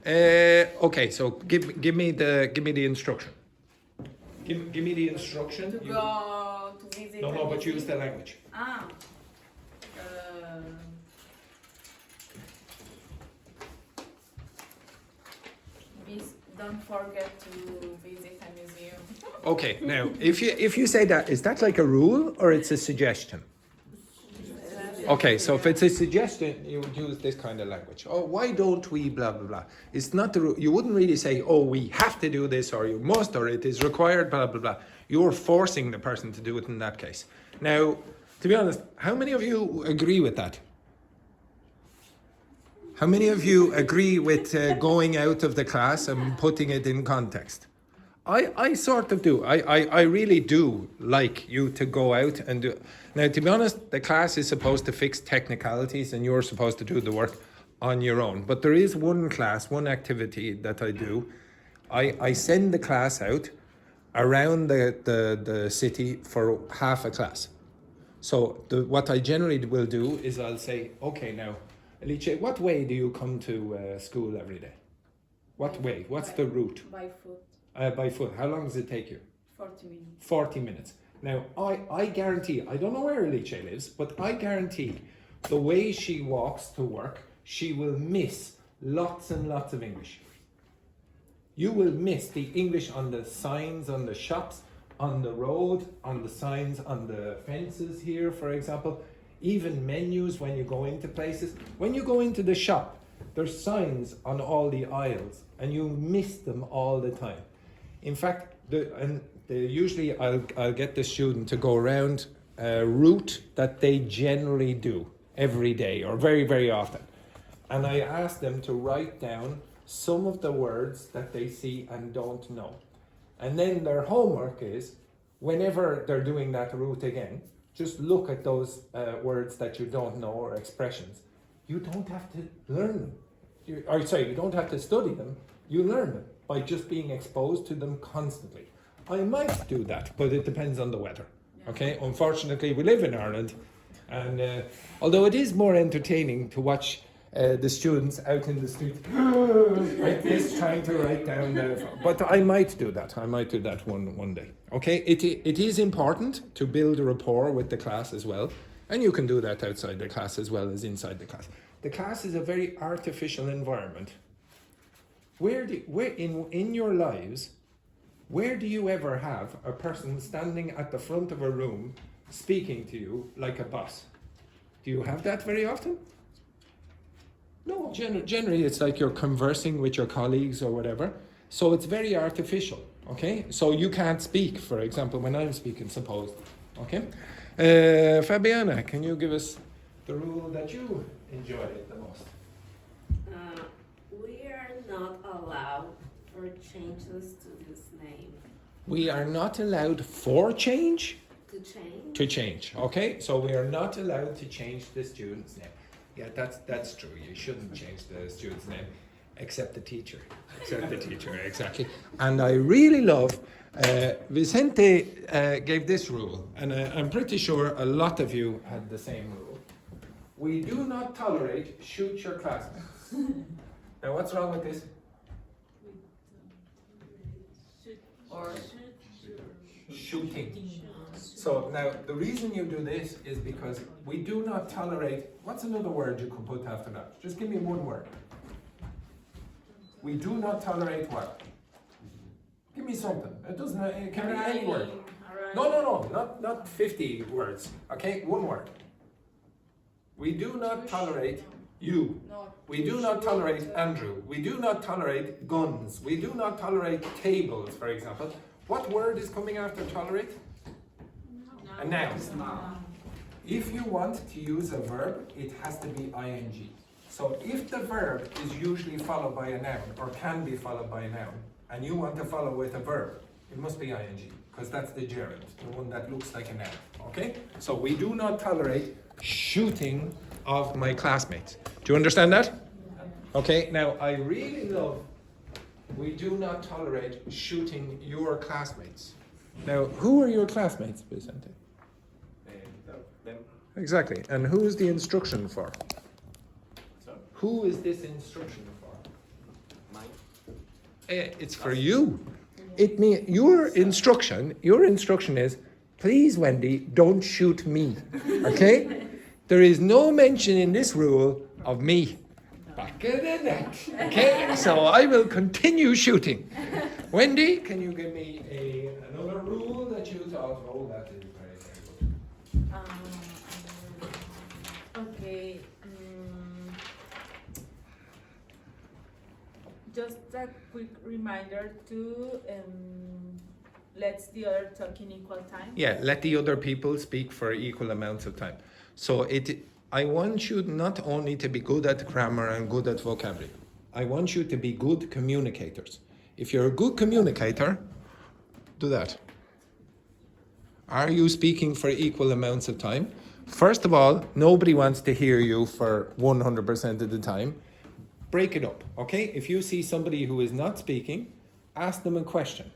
Speaker 1: Okay, so give me the instruction. Give me the instruction.
Speaker 6: To go to visit.
Speaker 1: No, but use the language.
Speaker 6: Don't forget to visit a museum.
Speaker 1: Okay, now if you say that, is that like a rule or it's a suggestion? Okay, so if it's a suggestion, you would use this kind of language. Oh, why don't we blah, blah, blah. It's not the rule. You wouldn't really say, oh, we have to do this, or you must, or it is required, blah, blah, blah. You're forcing the person to do it in that case. Now, to be honest, how many of you agree with that? How many of you agree with going out of the class and putting it in context? I sort of do. I really do like you to go out and do. Now, to be honest, the class is supposed to fix technicalities and you're supposed to do the work on your own. But there is one class, one activity that I do. I send the class out around the city for half a class. So what I generally will do is I'll say, okay, now, Alice, what way do you come to school every day? What way? What's the route?
Speaker 6: By foot.
Speaker 1: By foot. How long does it take you?
Speaker 6: 40 minutes.
Speaker 1: 40 minutes. Now, I guarantee, I don't know where Alice lives, but I guarantee the way she walks to work, she will miss lots and lots of English. You will miss the English on the signs, on the shops, on the road, on the signs, on the fences here, for example. Even menus when you go into places. When you go into the shop, there's signs on all the aisles and you miss them all the time. In fact, usually I'll get the student to go around a route that they generally do every day or very, very often. And I ask them to write down some of the words that they see and don't know. And then their homework is, whenever they're doing that route again, just look at those words that you don't know or expressions. You don't have to learn them. You don't have to study them. You learn them by just being exposed to them constantly. I might do that, but it depends on the weather. Okay, unfortunately, we live in Ireland, and although it is more entertaining to watch the students out in the street like this, trying to write down but I might do that. I might do that one day. Okay, it is important to build a rapport with the class as well, and you can do that outside the class as well as inside the class. The class is a very artificial environment. Where in your lives, where do you ever have a person standing at the front of a room speaking to you like a boss? Do you have that very often? No, generally it's like you're conversing with your colleagues or whatever. So it's very artificial, okay? So you can't speak, for example, when I'm speaking, suppose, okay? Fabiana, can you give us the rule that you enjoy the most?
Speaker 4: We are not allowed for change the student's name.
Speaker 1: We are not allowed for change?
Speaker 4: To change?
Speaker 1: To change, okay? So we are not allowed to change the student's name. Yeah, that's true. You shouldn't change the student's name, except the teacher. Except the teacher, exactly. And I really love, Vicente gave this rule, and I'm pretty sure a lot of you had the same rule. We do not tolerate shoot your classmates. Now, what's wrong with this?
Speaker 6: Or
Speaker 1: Shooting. So now the reason you do this is because we do not tolerate. What's another word you could put after that? Just give me one word. We do not tolerate what? Give me something. It doesn't. It can be any word. No. Not 50 words. Okay, one word. We do not tolerate you. We do not tolerate Andrew. We do not tolerate guns. We do not tolerate tables, for example. What word is coming after tolerate? A noun. If you want to use a verb, it has to be ing. So if the verb is usually followed by a noun, or can be followed by a noun, and you want to follow with a verb, it must be ing, because that's the gerund, the one that looks like a noun, okay? So we do not tolerate shooting of my classmates. Do you understand that? Okay, now I really love, we do not tolerate shooting your classmates. Now, who are your classmates, Vicente?
Speaker 9: Them.
Speaker 1: Exactly, and who is the instruction for?
Speaker 9: So,
Speaker 1: Who is this instruction for?
Speaker 9: mine.
Speaker 1: It's for you. It means your instruction is, please, Wendy, don't shoot me. Okay? There is no mention in this rule of me. Back of the net. Okay? So I will continue shooting. Wendy, can you give me another rule that you thought, oh, that is very, very good.
Speaker 4: Okay. Just a quick reminder to let the other talk in equal time.
Speaker 1: Yeah, let the other people speak for equal amounts of time. So I want you not only to be good at grammar and good at vocabulary. I want you to be good communicators. If you're a good communicator, do that. Are you speaking for equal amounts of time? First of all, nobody wants to hear you for 100% of the time. Break it up, okay? If you see somebody who is not speaking, ask them a question.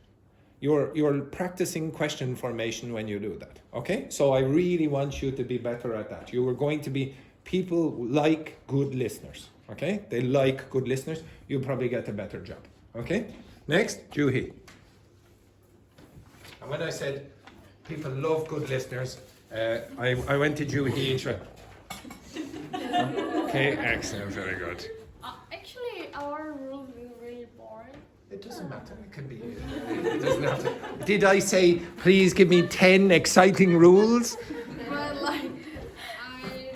Speaker 1: You're practicing question formation when you do that, okay? So I really want you to be better at that. You are going to be, people like good listeners, okay? They like good listeners. You'll probably get a better job, okay? Next, Juhi. And when I said people love good listeners, I went to Juhi and said, okay, excellent, very good.
Speaker 5: Actually, our rules is really boring.
Speaker 1: It doesn't matter. It can be. It doesn't have to. Did I say, please give me 10 exciting rules?
Speaker 5: But like, I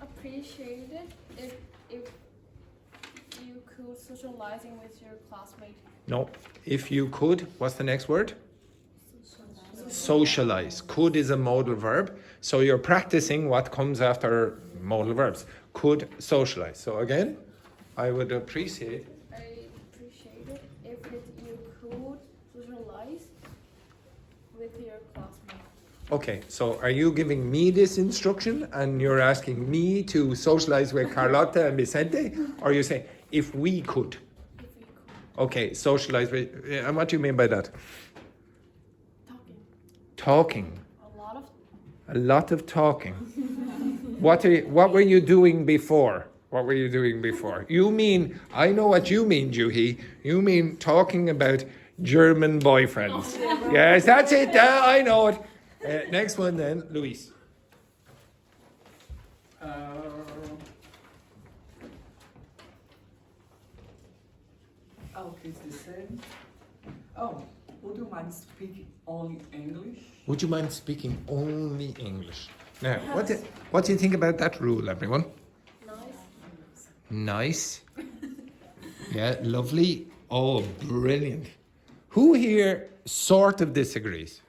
Speaker 5: appreciate it if you could socializing with your classmates.
Speaker 1: No. If you could, what's the next word? Socialize. Could is a modal verb. So you're practicing what comes after modal verbs. Could socialize. So again, I would appreciate.
Speaker 5: I appreciate it if you could socialize with your classmates.
Speaker 1: Okay, so are you giving me this instruction and you're asking me to socialize with Carlotta and Vicente? Or are you saying, if we could?
Speaker 5: If you could.
Speaker 1: Okay, socialize with, and what do you mean by that?
Speaker 5: Talking.
Speaker 1: Talking.
Speaker 5: A
Speaker 1: A lot of talking. What were you doing before? What were you doing before? You mean, I know what you mean, Juhi. You mean talking about German boyfriends. Yes, that's it. I know it. Next one then, Luis.
Speaker 3: Okay, it's the same. Oh, would you mind speaking only English?
Speaker 1: Would you mind speaking only English? Now, what do you think about that rule, everyone? Nice. Yeah, lovely. Oh, brilliant. Who here sort of disagrees?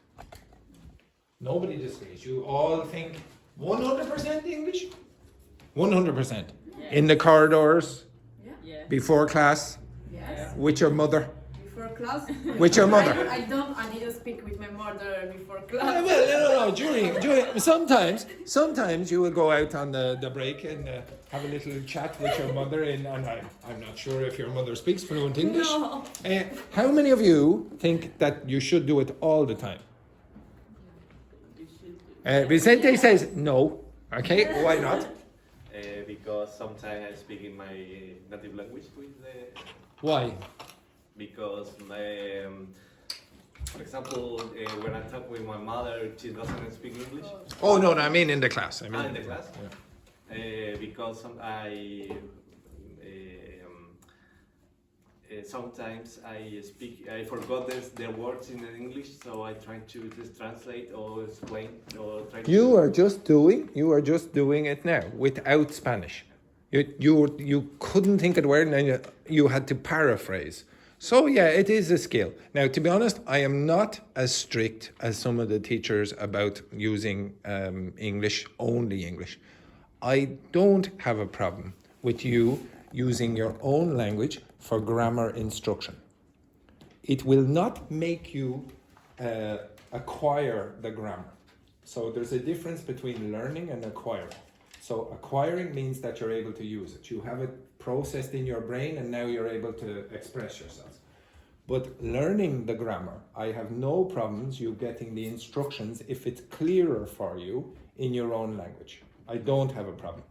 Speaker 1: Nobody disagrees. You all think 100% English? 100%. In the corridors?
Speaker 4: Yeah.
Speaker 1: Before class?
Speaker 2: Yes.
Speaker 1: With your mother?
Speaker 2: Before class?
Speaker 1: With your mother?
Speaker 2: I need to speak with my mother before
Speaker 1: Yeah,
Speaker 2: class.
Speaker 1: well, no, during sometimes you will go out on the break and have a little chat with your mother, and I'm not sure if your mother speaks fluent English.
Speaker 2: No.
Speaker 1: How many of you think that you should do it all the time? Vicente says no. Okay, why not?
Speaker 9: Because sometimes I speak in my native language with the.
Speaker 1: Why?
Speaker 9: Because, for example, when I talk with my mother, she doesn't speak English.
Speaker 1: Oh no, I mean in the class. I mean
Speaker 9: In the class.
Speaker 1: Yeah.
Speaker 9: Because sometimes I forgot their words in English, so I try to just translate or explain or try to.
Speaker 1: You are just doing it now without Spanish. You couldn't think of the word, and then you had to paraphrase. So yeah, it is a skill. Now, to be honest, I am not as strict as some of the teachers about using English, only English. I don't have a problem with you using your own language for grammar instruction. It will not make you acquire the grammar. So there's a difference between learning and acquiring. So acquiring means that you're able to use it. You have it processed in your brain and now you're able to express yourself. But learning the grammar, I have no problems you getting the instructions if it's clearer for you in your own language. I don't have a problem.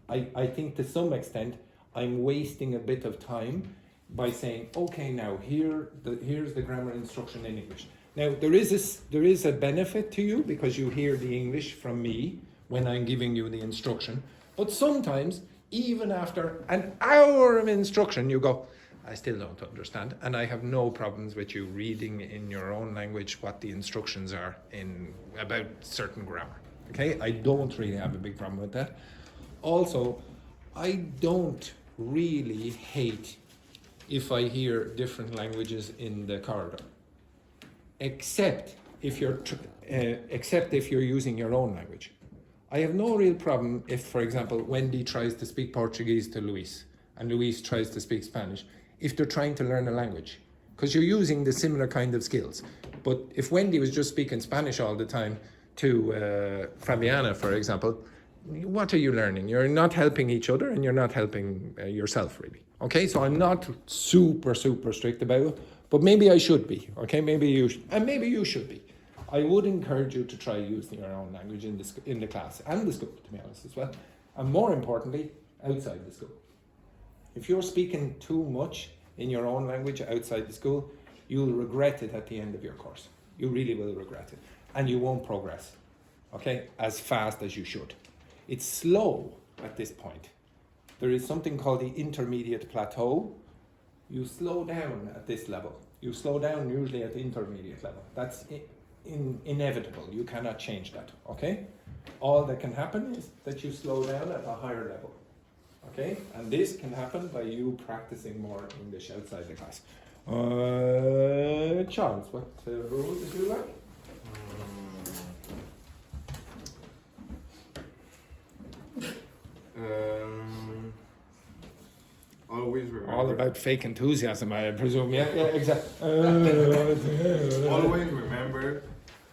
Speaker 1: I think to some extent I'm wasting a bit of time by saying, okay, now here's the grammar instruction in English. Now there is a benefit to you because you hear the English from me when I'm giving you the instruction. But sometimes, even after an hour of instruction, you go, I still don't understand. And I have no problems with you reading in your own language what the instructions are about certain grammar. Okay, I don't really have a big problem with that. Also, I don't really hate if I hear different languages in the corridor, except if you're using your own language. I have no real problem if, for example, Wendy tries to speak Portuguese to Luis and Luis tries to speak Spanish, if they're trying to learn a language, because you're using the similar kind of skills. But if Wendy was just speaking Spanish all the time to Fabiana, for example, what are you learning? You're not helping each other and you're not helping yourself, really. Okay, so I'm not super strict about it, but maybe I should be. Okay, maybe you should be. I would encourage you to try using your own language in the class and the school, to be honest, as well. And more importantly, outside the school. If you're speaking too much in your own language outside the school, you'll regret it at the end of your course. You really will regret it. And you won't progress, okay, as fast as you should. It's slow at this point. There is something called the intermediate plateau. You slow down at this level. You slow down usually at the intermediate level. That's inevitable. You cannot change that, okay? All that can happen is that you slow down at a higher level, okay? And this can happen by you practicing more English outside the class. Charles, what rule did you like?
Speaker 8: Always remember.
Speaker 1: All about fake enthusiasm, I presume. Yeah, exactly.
Speaker 8: Always remember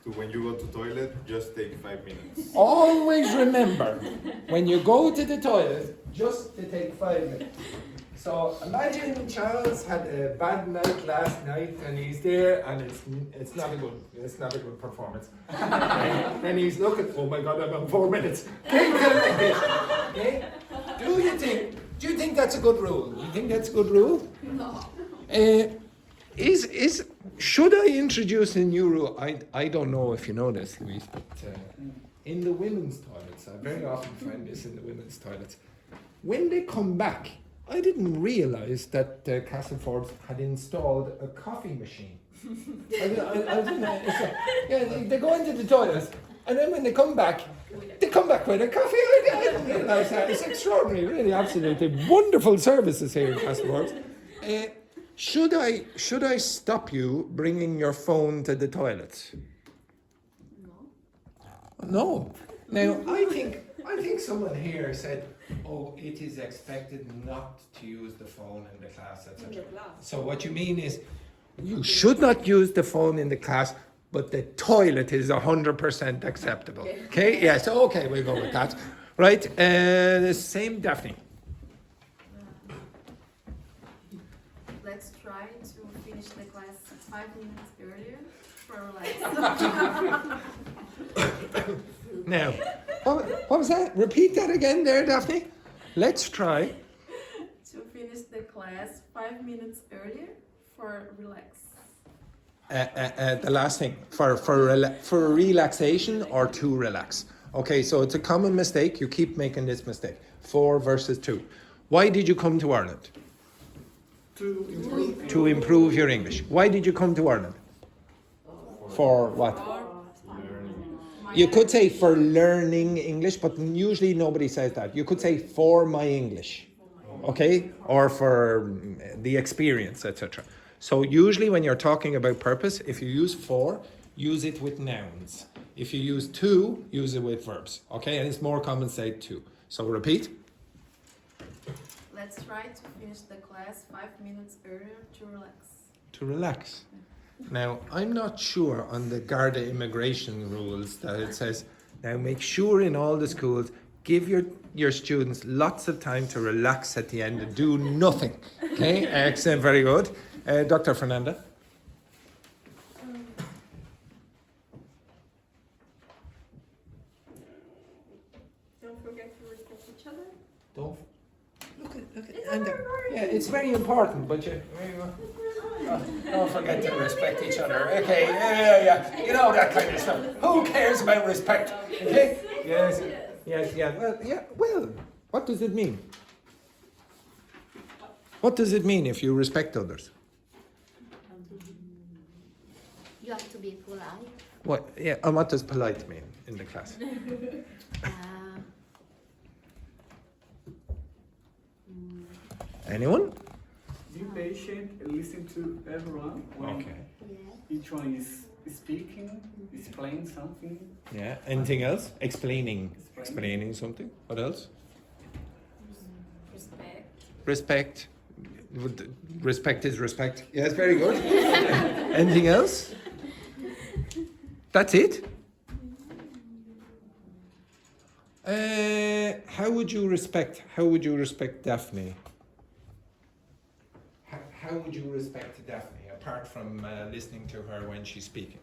Speaker 8: to, when you go to toilet, just take 5 minutes.
Speaker 1: Always remember, when you go to the toilet, just to take 5 minutes. So imagine Charles had a bad night last night, and he's there, and it's not a good performance. And he's looking. Oh my God, I'm on 4 minutes. Okay? Do you think that's a good rule? Do you think that's a good rule?
Speaker 5: No.
Speaker 1: Should I introduce a new rule? I don't know if you know this, Luiz, but in the women's toilets, I very often find this in the women's toilets. When they come back, I didn't realize that Castleforbes had installed a coffee machine. I didn't know. They go into the toilet, and then when they come back with a coffee. I didn't realize that. It's extraordinary, really, absolutely wonderful services here in Castleforbes. Should I stop you bringing your phone to the toilet? No. Now I think someone here said, "Oh, it is expected not to use the phone in the class, etc." So what you mean is, you should not use the phone in the class, but the toilet is 100% acceptable. Okay? Yes. Okay, we'll go with that. Right? The same, Daphne.
Speaker 4: Let's try to finish the class 5 minutes earlier for relax.
Speaker 1: Now, what was that? Repeat that again there, Daphne. Let's try
Speaker 4: to finish the class 5 minutes earlier for relax.
Speaker 1: The last thing, for relaxation or to relax. Okay, so it's a common mistake. You keep making this mistake. 4 versus 2. Why did you come to Ireland? To improve your English. Why did you come to Ireland? For what? You could say for learning English, but usually nobody says that. You could say for my English, okay? Or for the experience, etc. So usually when you're talking about purpose, if you use for, use it with nouns. If you use to, use it with verbs, okay? And it's more common to say to. So repeat.
Speaker 7: let's try to finish the class 5 minutes earlier to relax.
Speaker 1: To relax. Now, I'm not sure on the Garda immigration rules that it says, now make sure in all the schools, give your students lots of time to relax at the end and do nothing. Okay, excellent, very good. Dr. Fernanda?
Speaker 7: Don't forget to respect each other.
Speaker 1: Don't. Look at and yeah, it's very important, but don't forget to respect each other. Okay, yeah. You know that kind of stuff. Who cares about respect? Okay? Yes. Well, what does it mean? What does it mean if you respect others?
Speaker 5: You have to be polite.
Speaker 1: What? Yeah. And what does polite mean in the class? Anyone?
Speaker 3: Be patient and listen to everyone. When
Speaker 1: Okay.
Speaker 3: each one is speaking, explain something.
Speaker 1: Yeah. Anything else? Explaining something. What else? Respect. Respect is respect. Yes, very good. Anything else? That's it? How would you respect Daphne? How would you respect Daphne, apart from listening to her when she's speaking?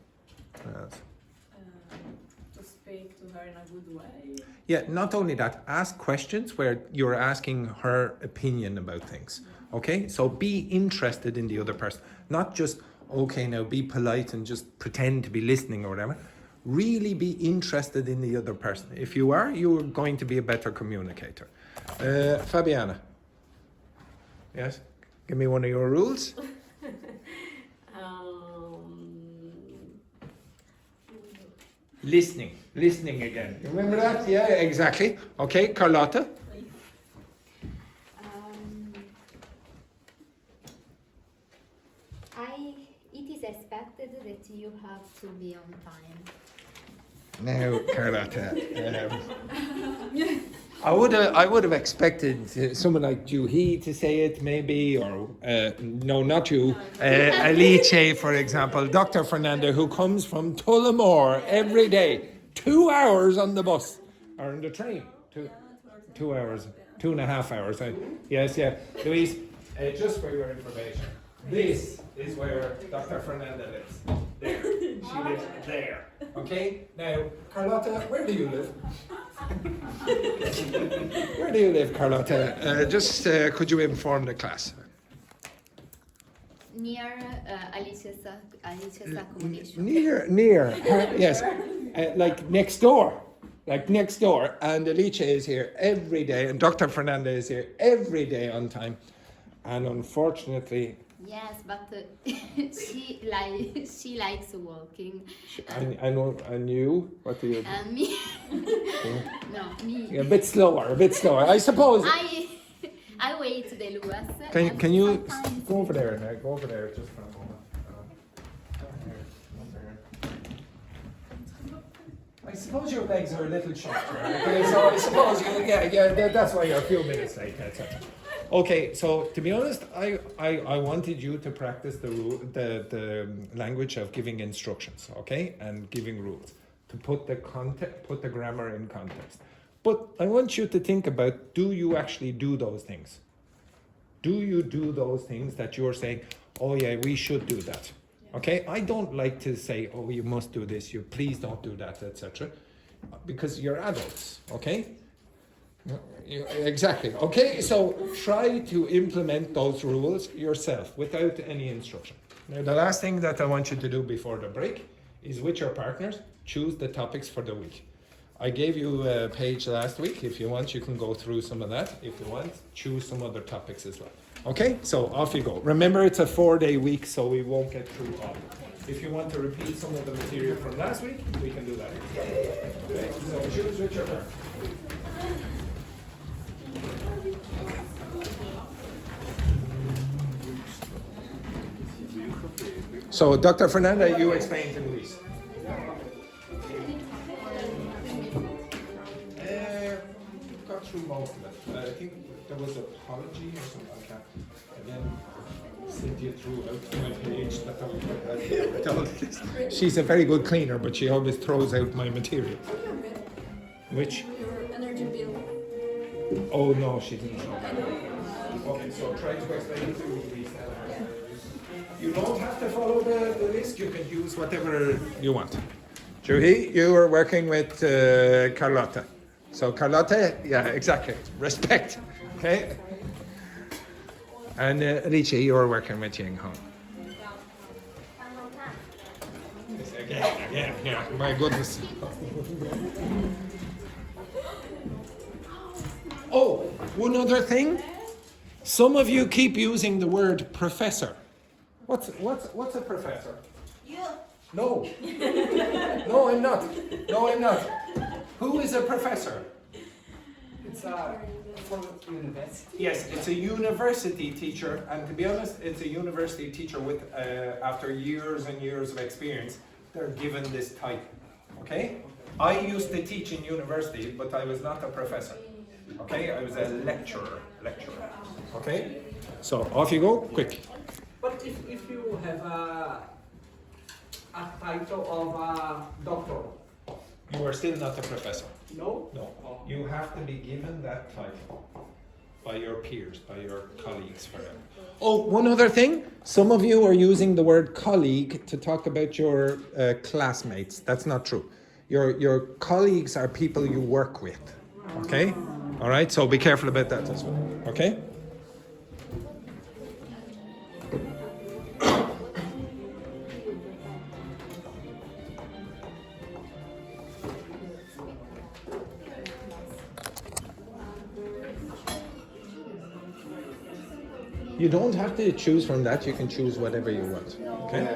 Speaker 4: To speak to her in a good way.
Speaker 1: Yeah, not only that, ask questions where you're asking her opinion about things. Okay? So be interested in the other person. Not just, okay, now be polite and just pretend to be listening or whatever. Really be interested in the other person. If you are, you're going to be a better communicator. Fabiana. Yes? Give me one of your rules. Listening again. Remember that? Yeah, exactly. Okay, Carlotta.
Speaker 5: It is expected that you have to be on time.
Speaker 1: Now, Carlotta. I would have expected someone like Juhi to say it, maybe, or no, not you, Alice, for example, Dr. Fernanda, who comes from Tullamore every day, 2 hours on the bus or on the train, 2 hours, 2.5 hours. Yes, yeah, Luiz, just for your information, this is where Dr. Fernanda lives. There, she lives there. Okay. Now, Carlotta, where do you live? Where do you live, Carlotta? Could you inform the class?
Speaker 5: Near Alicia's accommodation.
Speaker 1: Near, yes, like next door. And Alicia is here every day, and Dr. Fernanda is here every day on time. And unfortunately,
Speaker 5: yes, but she likes walking.
Speaker 1: I know. And you? What do you?
Speaker 5: Me? No, me.
Speaker 1: Yeah, a bit slower. I suppose.
Speaker 5: I wait the Luas.
Speaker 1: Can you go over there now? Go over there just for a moment. I suppose your legs are a little shorter. Okay, so I suppose that's why you're a few minutes late. That's it. Okay, so to be honest, I wanted you to practice the language of giving instructions, okay, and giving rules to put the grammar in context. But I want you to think about: do you actually do those things? Do you do those things that you're saying? Oh yeah, we should do that. Okay, I don't like to say, oh, you must do this. You please don't do that, etc. Because you're adults, okay? Exactly. Okay, so try to implement those rules yourself without any instruction. Now, the last thing that I want you to do before the break is, with your partners, choose the topics for the week. I gave you a page last week. If you want, you can go through some of that. If you want, choose some other topics as well. Okay, so off you go. Remember, it's a 4-day week, so we won't get through all of it. If you want to repeat some of the material from last week, we can do that. Okay, so choose with your partner. So, Dr. Fernanda, you explain to Luiz. Got through most of it. I think there was apology or something like that. And then Cynthia threw out my page that I told this. She's a very good cleaner, but she always throws out my material. Which?
Speaker 7: Your energy bill.
Speaker 1: Oh no, she didn't throw that out. Okay, so try to explain to me. You don't have to follow the list, you can use whatever you want. Juhi, you are working with Carlotta. So Carlotta, yeah, exactly. Respect, okay? And Richie, you are working with Ying Hong. Yes, again, yeah, my goodness. Oh, one other thing. Some of you keep using the word professor. What's a professor?
Speaker 7: You.
Speaker 1: No. No, I'm not. No, I'm not. Who is a professor?
Speaker 3: It's for university.
Speaker 1: Yes, it's a university teacher, and to be honest, it's a university teacher with, after years and years of experience, they're given this title. Okay? I used to teach in university, but I was not a professor. Okay? I was a lecturer. Okay? So off you go, quick.
Speaker 3: But if you have a title of a doctor,
Speaker 1: You are still not a professor.
Speaker 3: no?
Speaker 1: No. You have to be given that title by your peers, by your colleagues, whatever. Oh, one other thing. Some of you are using the word colleague to talk about your classmates. That's not true. Your colleagues are people you work with. Okay? All right? So be careful about that as well. Okay? You don't have to choose from that. You can choose whatever you want. Okay?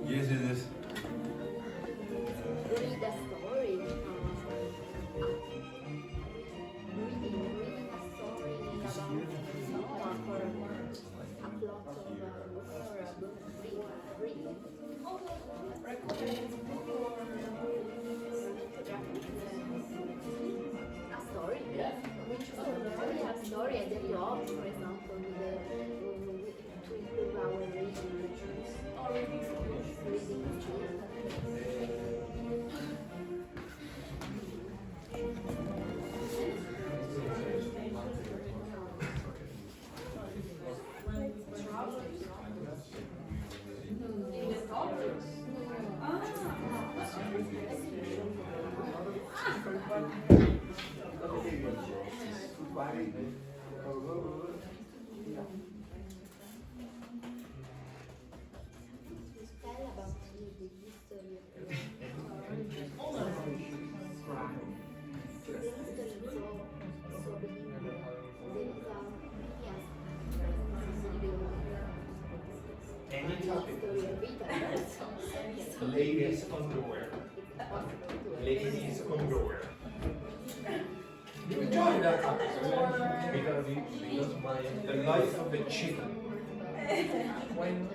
Speaker 9: Yes, it is.
Speaker 5: Read a story. Reading a story about someone or a plot of a book or a book. Reading. A story. Which story? A story at the job, for example, to improve our reading. Reading skills. Tell about you, the history of the
Speaker 1: Any topic. Ladies underwear. Ladies underwear. You enjoy that topic, because the life of a chicken. When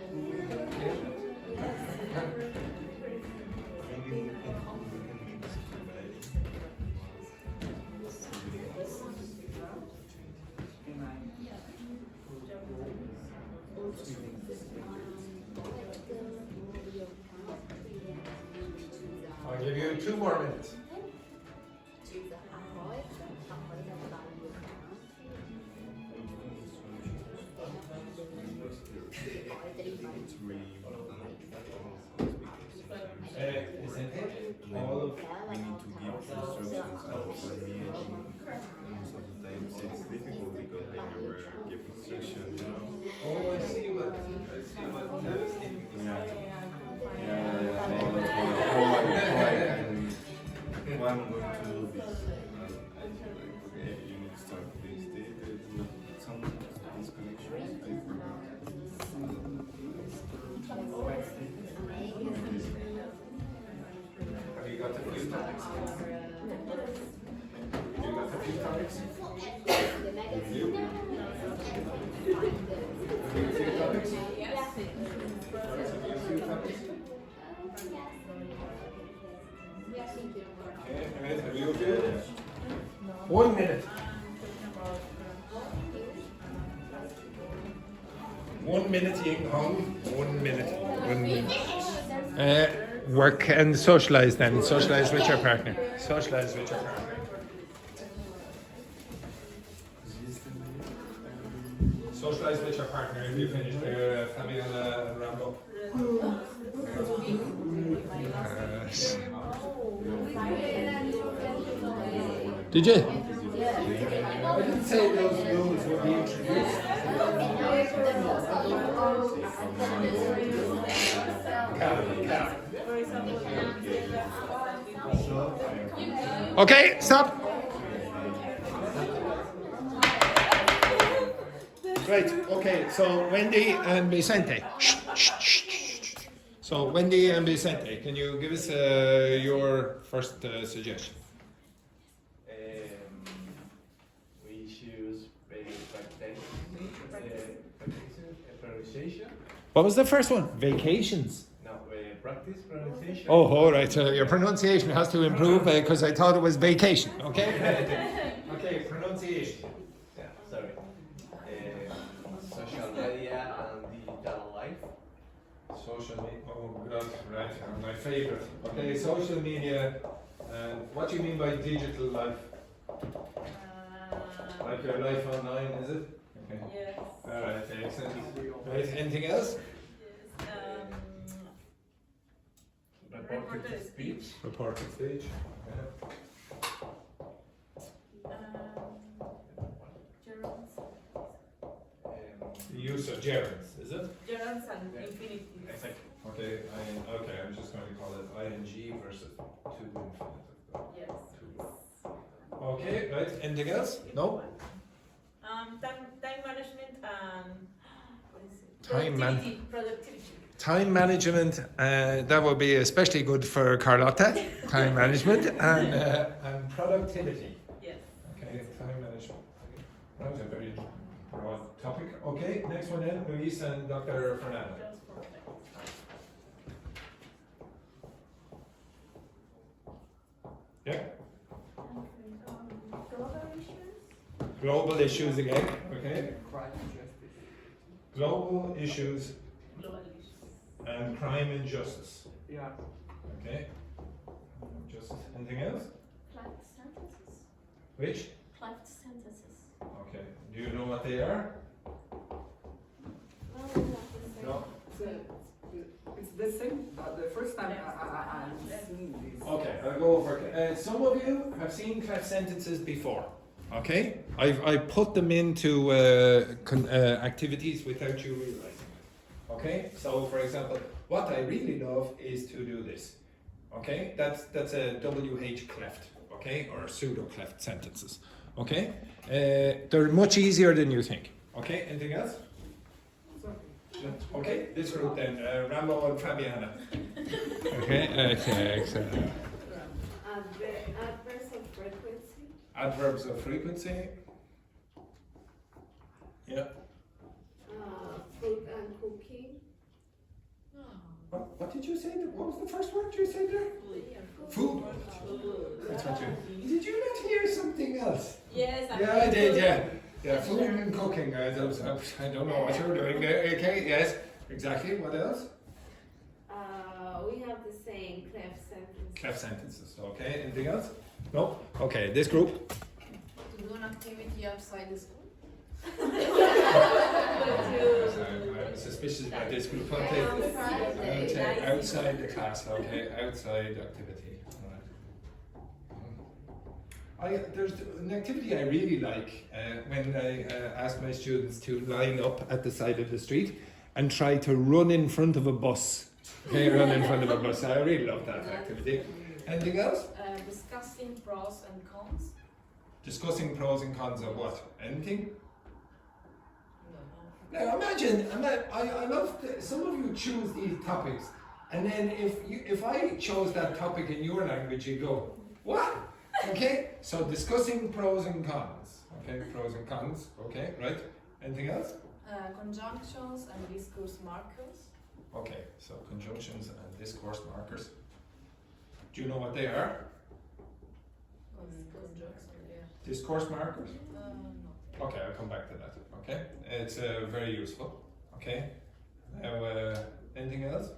Speaker 1: I'll give you 2 more minutes.
Speaker 8: All of we need to give instructions out for me, and most of the time it's difficult because when you were giving instructions, you know.
Speaker 1: Oh, I see what Stephen is
Speaker 8: Yeah. Why I'm going to do this? Okay, you need to start this. Some disconnections. I forgot.
Speaker 1: Have you got a few topics? Have you got a few topics? You? Have you a few topics? Have you a few topics? Okay, Ahmed, have you a few? 1 minute. 1 minute, Ying Hong. 1 minute. 1 minute. Work and socialize then. Socialize with your partner. Socialize with your partner. Socialize with your partner if you finish your Fabiola and Rambo. Did you? I didn't say those rules would be introduced. Okay, stop. Right, okay, so Wendy and Vicente. So Wendy and Vicente, can you give us your first suggestion?
Speaker 9: We choose pronunciation.
Speaker 1: What was the first one? Vacations.
Speaker 9: No, practice pronunciation.
Speaker 1: Oh, all right. Your pronunciation has to improve because I thought it was vacation. Okay. Okay, pronunciation.
Speaker 9: Yeah, sorry. Social media and digital life.
Speaker 1: Social media. Oh, God, right. My favorite. Okay, social media. What do you mean by digital life? Like your life online, is it? Okay.
Speaker 2: Yes.
Speaker 1: All right. Excellent. Right. Anything else?
Speaker 9: Reported speech.
Speaker 1: Reported speech. The use of gerunds, is it?
Speaker 2: Gerunds and infinitive.
Speaker 9: Exactly.
Speaker 1: Okay. I'm just going to call it ing versus to infinitive.
Speaker 2: Yes.
Speaker 1: Okay. Right. Anything else? No.
Speaker 2: Time management and what is it?
Speaker 1: Time
Speaker 2: Productivity.
Speaker 1: Time management, that would be especially good for Carlotta. Time management and productivity.
Speaker 2: Yes.
Speaker 1: Okay, time management. That was a very broad topic. Okay, next one then, Luiz and Dr. Fernando. Yeah. Global issues again. Okay. Global issues and crime and justice.
Speaker 3: Yeah.
Speaker 1: Okay. Justice. Anything else?
Speaker 6: Cleft sentences.
Speaker 1: Which?
Speaker 6: Cleft sentences.
Speaker 1: Okay. Do you know what they are? No.
Speaker 3: It's the same, but the first time I'm seeing this.
Speaker 1: Okay, I'll go over. Some of you have seen cleft sentences before. Okay, I put them into activities without you realizing it. Okay, so for example, what I really love is to do this. Okay, that's a WH cleft. Okay, or pseudo cleft sentences. Okay, they're much easier than you think. Okay, anything else? Okay, this group then, Rambo and Fabiana. Okay, excellent.
Speaker 2: Adverbs of frequency.
Speaker 1: Adverbs of frequency. Yeah.
Speaker 2: Food and cooking.
Speaker 1: What did you say? What was the first word you said there? Food. That's what you. Did you not hear something else?
Speaker 4: Yes,
Speaker 1: I did. Yeah. Yeah, food and cooking. I don't know what you're doing there. Okay. Yes. Exactly. What else?
Speaker 2: We have the same cleft sentence.
Speaker 1: Cleft sentences. Okay. Anything else? No. Okay. This group.
Speaker 7: To do an activity outside the school.
Speaker 1: I'm suspicious about this group. Okay. Outside the class. Okay. Outside activity. There's an activity I really like when I ask my students to line up at the side of the street and try to run in front of a bus. Okay, run in front of a bus. I really love that activity. Anything else?
Speaker 7: Discussing pros and cons.
Speaker 1: Discussing pros and cons of what? Anything? Now imagine, I love some of you choose these topics, and then if I chose that topic in your language, you go, what? Okay, so discussing pros and cons. Okay, pros and cons. Okay, right. Anything else?
Speaker 7: Conjunctions and discourse markers.
Speaker 1: Okay, so conjunctions and discourse markers. Do you know what they are? Discourse markers?
Speaker 7: No.
Speaker 1: Okay, I'll come back to that. Okay, it's very useful. Okay, now anything else?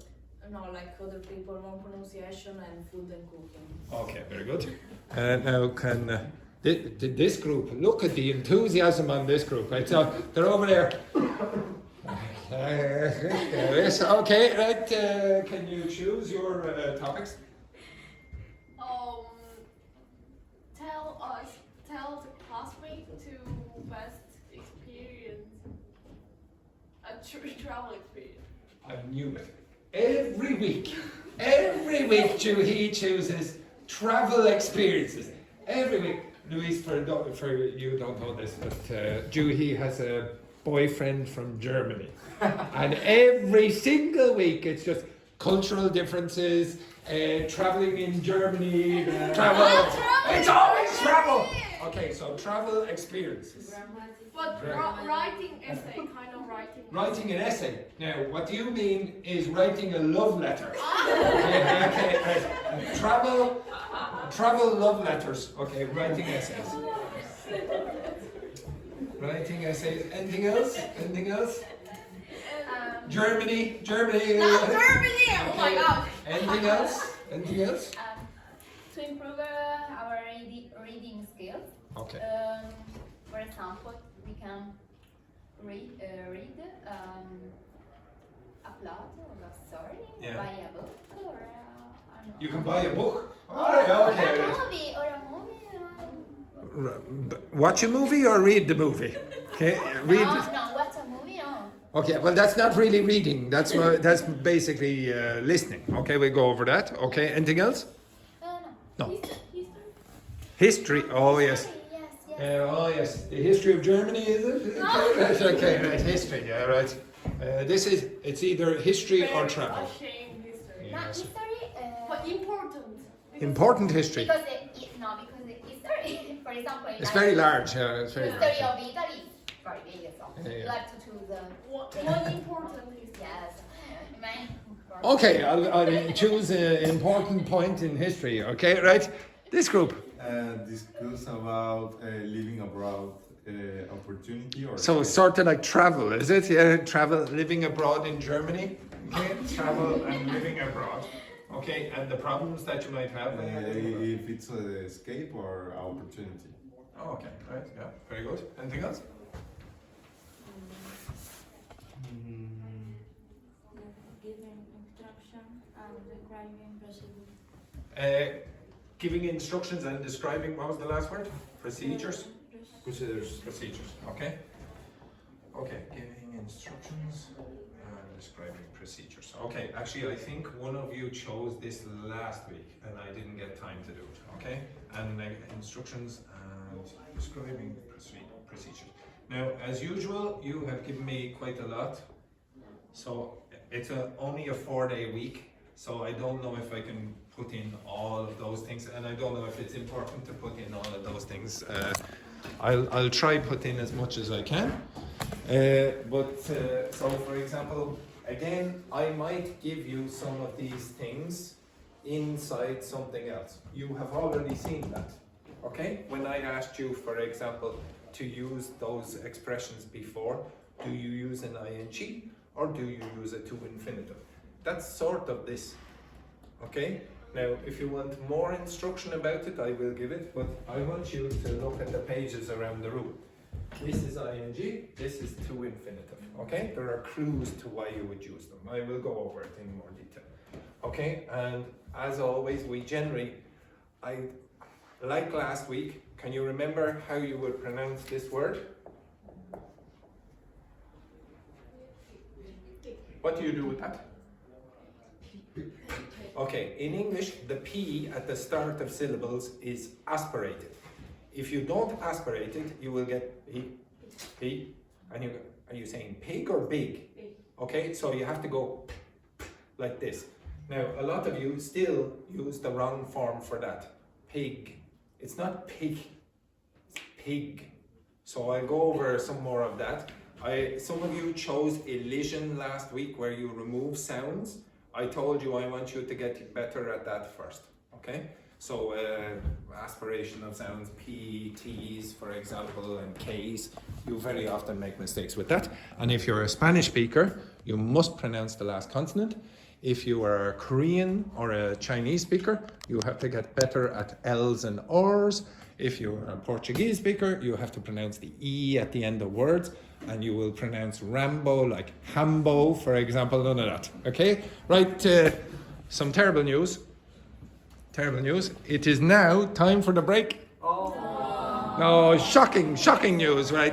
Speaker 7: No, like other people, more pronunciation and food and cooking.
Speaker 1: Okay, very good. Now can this group, look at the enthusiasm on this group, right? So they're over there. Okay, right, can you choose your topics?
Speaker 5: Tell the classmate to best experience a travel experience.
Speaker 1: I knew it. Every week, he chooses travel experiences. Every week. Luiz, for you don't know this, but Juhi has a boyfriend from Germany. And every single week it's just cultural differences, traveling in Germany, travel. It's always travel! Okay, so travel experiences.
Speaker 5: But writing essay, kind of writing.
Speaker 1: Writing an essay. Now, what you mean is writing a love letter. Okay, travel love letters. Okay, writing essays. Writing essays. Anything else? Anything else? Germany.
Speaker 5: Not Germany! Oh my god!
Speaker 1: Anything else? Anything else?
Speaker 5: To improve our reading skills.
Speaker 1: Okay.
Speaker 5: For example, we can read a plot or a story,
Speaker 1: Yeah.
Speaker 5: buy a book, or
Speaker 1: You can buy a book. Alright, okay. Watch a movie or read the movie? Okay, read.
Speaker 5: No, watch a movie, no.
Speaker 1: Okay, well that's not really reading. That's basically listening. Okay, we go over that. Okay, anything else? No.
Speaker 5: History.
Speaker 1: History. Oh yes.
Speaker 5: Yes.
Speaker 1: Oh yes. The history of Germany, is it? Okay, right. History. Yeah, right. It's either history or travel.
Speaker 5: Not
Speaker 1: Yes.
Speaker 5: history.
Speaker 7: But important.
Speaker 1: Important history.
Speaker 5: Because history, for example,
Speaker 1: It's very large. Yeah, it's very
Speaker 5: history
Speaker 1: large.
Speaker 5: of Italy. Very big, so
Speaker 1: Yeah.
Speaker 5: you have to choose
Speaker 7: One important is
Speaker 5: yes. Main.
Speaker 1: Okay, I'll choose an important point in history. Okay, right. This group.
Speaker 8: Discuss about living abroad opportunity or.
Speaker 1: So sort of like travel, is it? Yeah, travel, living abroad in Germany. Okay, travel and living abroad. Okay, and the problems that you might have.
Speaker 8: If it's an escape or opportunity.
Speaker 1: Oh, okay, right, yeah, very good. Anything else?
Speaker 6: Giving instruction and describing procedures.
Speaker 1: Giving instructions and describing, what was the last word? Procedures? Procedures. Okay. Okay. Giving instructions and describing procedures. Okay. Actually, I think one of you chose this last week, and I didn't get time to do it. Okay. And instructions and describing procedures. Now, as usual, you have given me quite a lot. So it's only a 4-day week. So I don't know if I can put in all of those things, and I don't know if it's important to put in all of those things. I'll try put in as much as I can. So for example, again, I might give you some of these things inside something else. You have already seen that, okay? When I asked you, for example, to use those expressions before, do you use an ing or do you use a to infinitive? That's sort of this, okay? Now, if you want more instruction about it, I will give it, but I want you to look at the pages around the room. This is ing, this is to infinitive, okay? There are clues to why you would use them. I will go over it in more detail, okay? And as always, we generally, like last week, can you remember how you would pronounce this word? What do you do with that? Okay, in English, the P at the start of syllables is aspirated. If you don't aspirate it, you will get P, and are you saying pig or big? Okay, so you have to go like this. Now, a lot of you still use the wrong form for that. Pig. It's not pig, it's pig. So I'll go over some more of that. Some of you chose elision last week, where you remove sounds. I told you I want you to get better at that first, okay? So aspiration of sounds, P, T's, for example, and K's. You very often make mistakes with that. And if you're a Spanish speaker, you must pronounce the last consonant. If you are a Korean or a Chinese speaker, you have to get better at L's and R's. If you're a Portuguese speaker, you have to pronounce the E at the end of words, and you will pronounce Rambo like Hambo, for example, none of that, okay? Right, some terrible news. Terrible news. It is now time for the break. Oh, no, shocking news, right?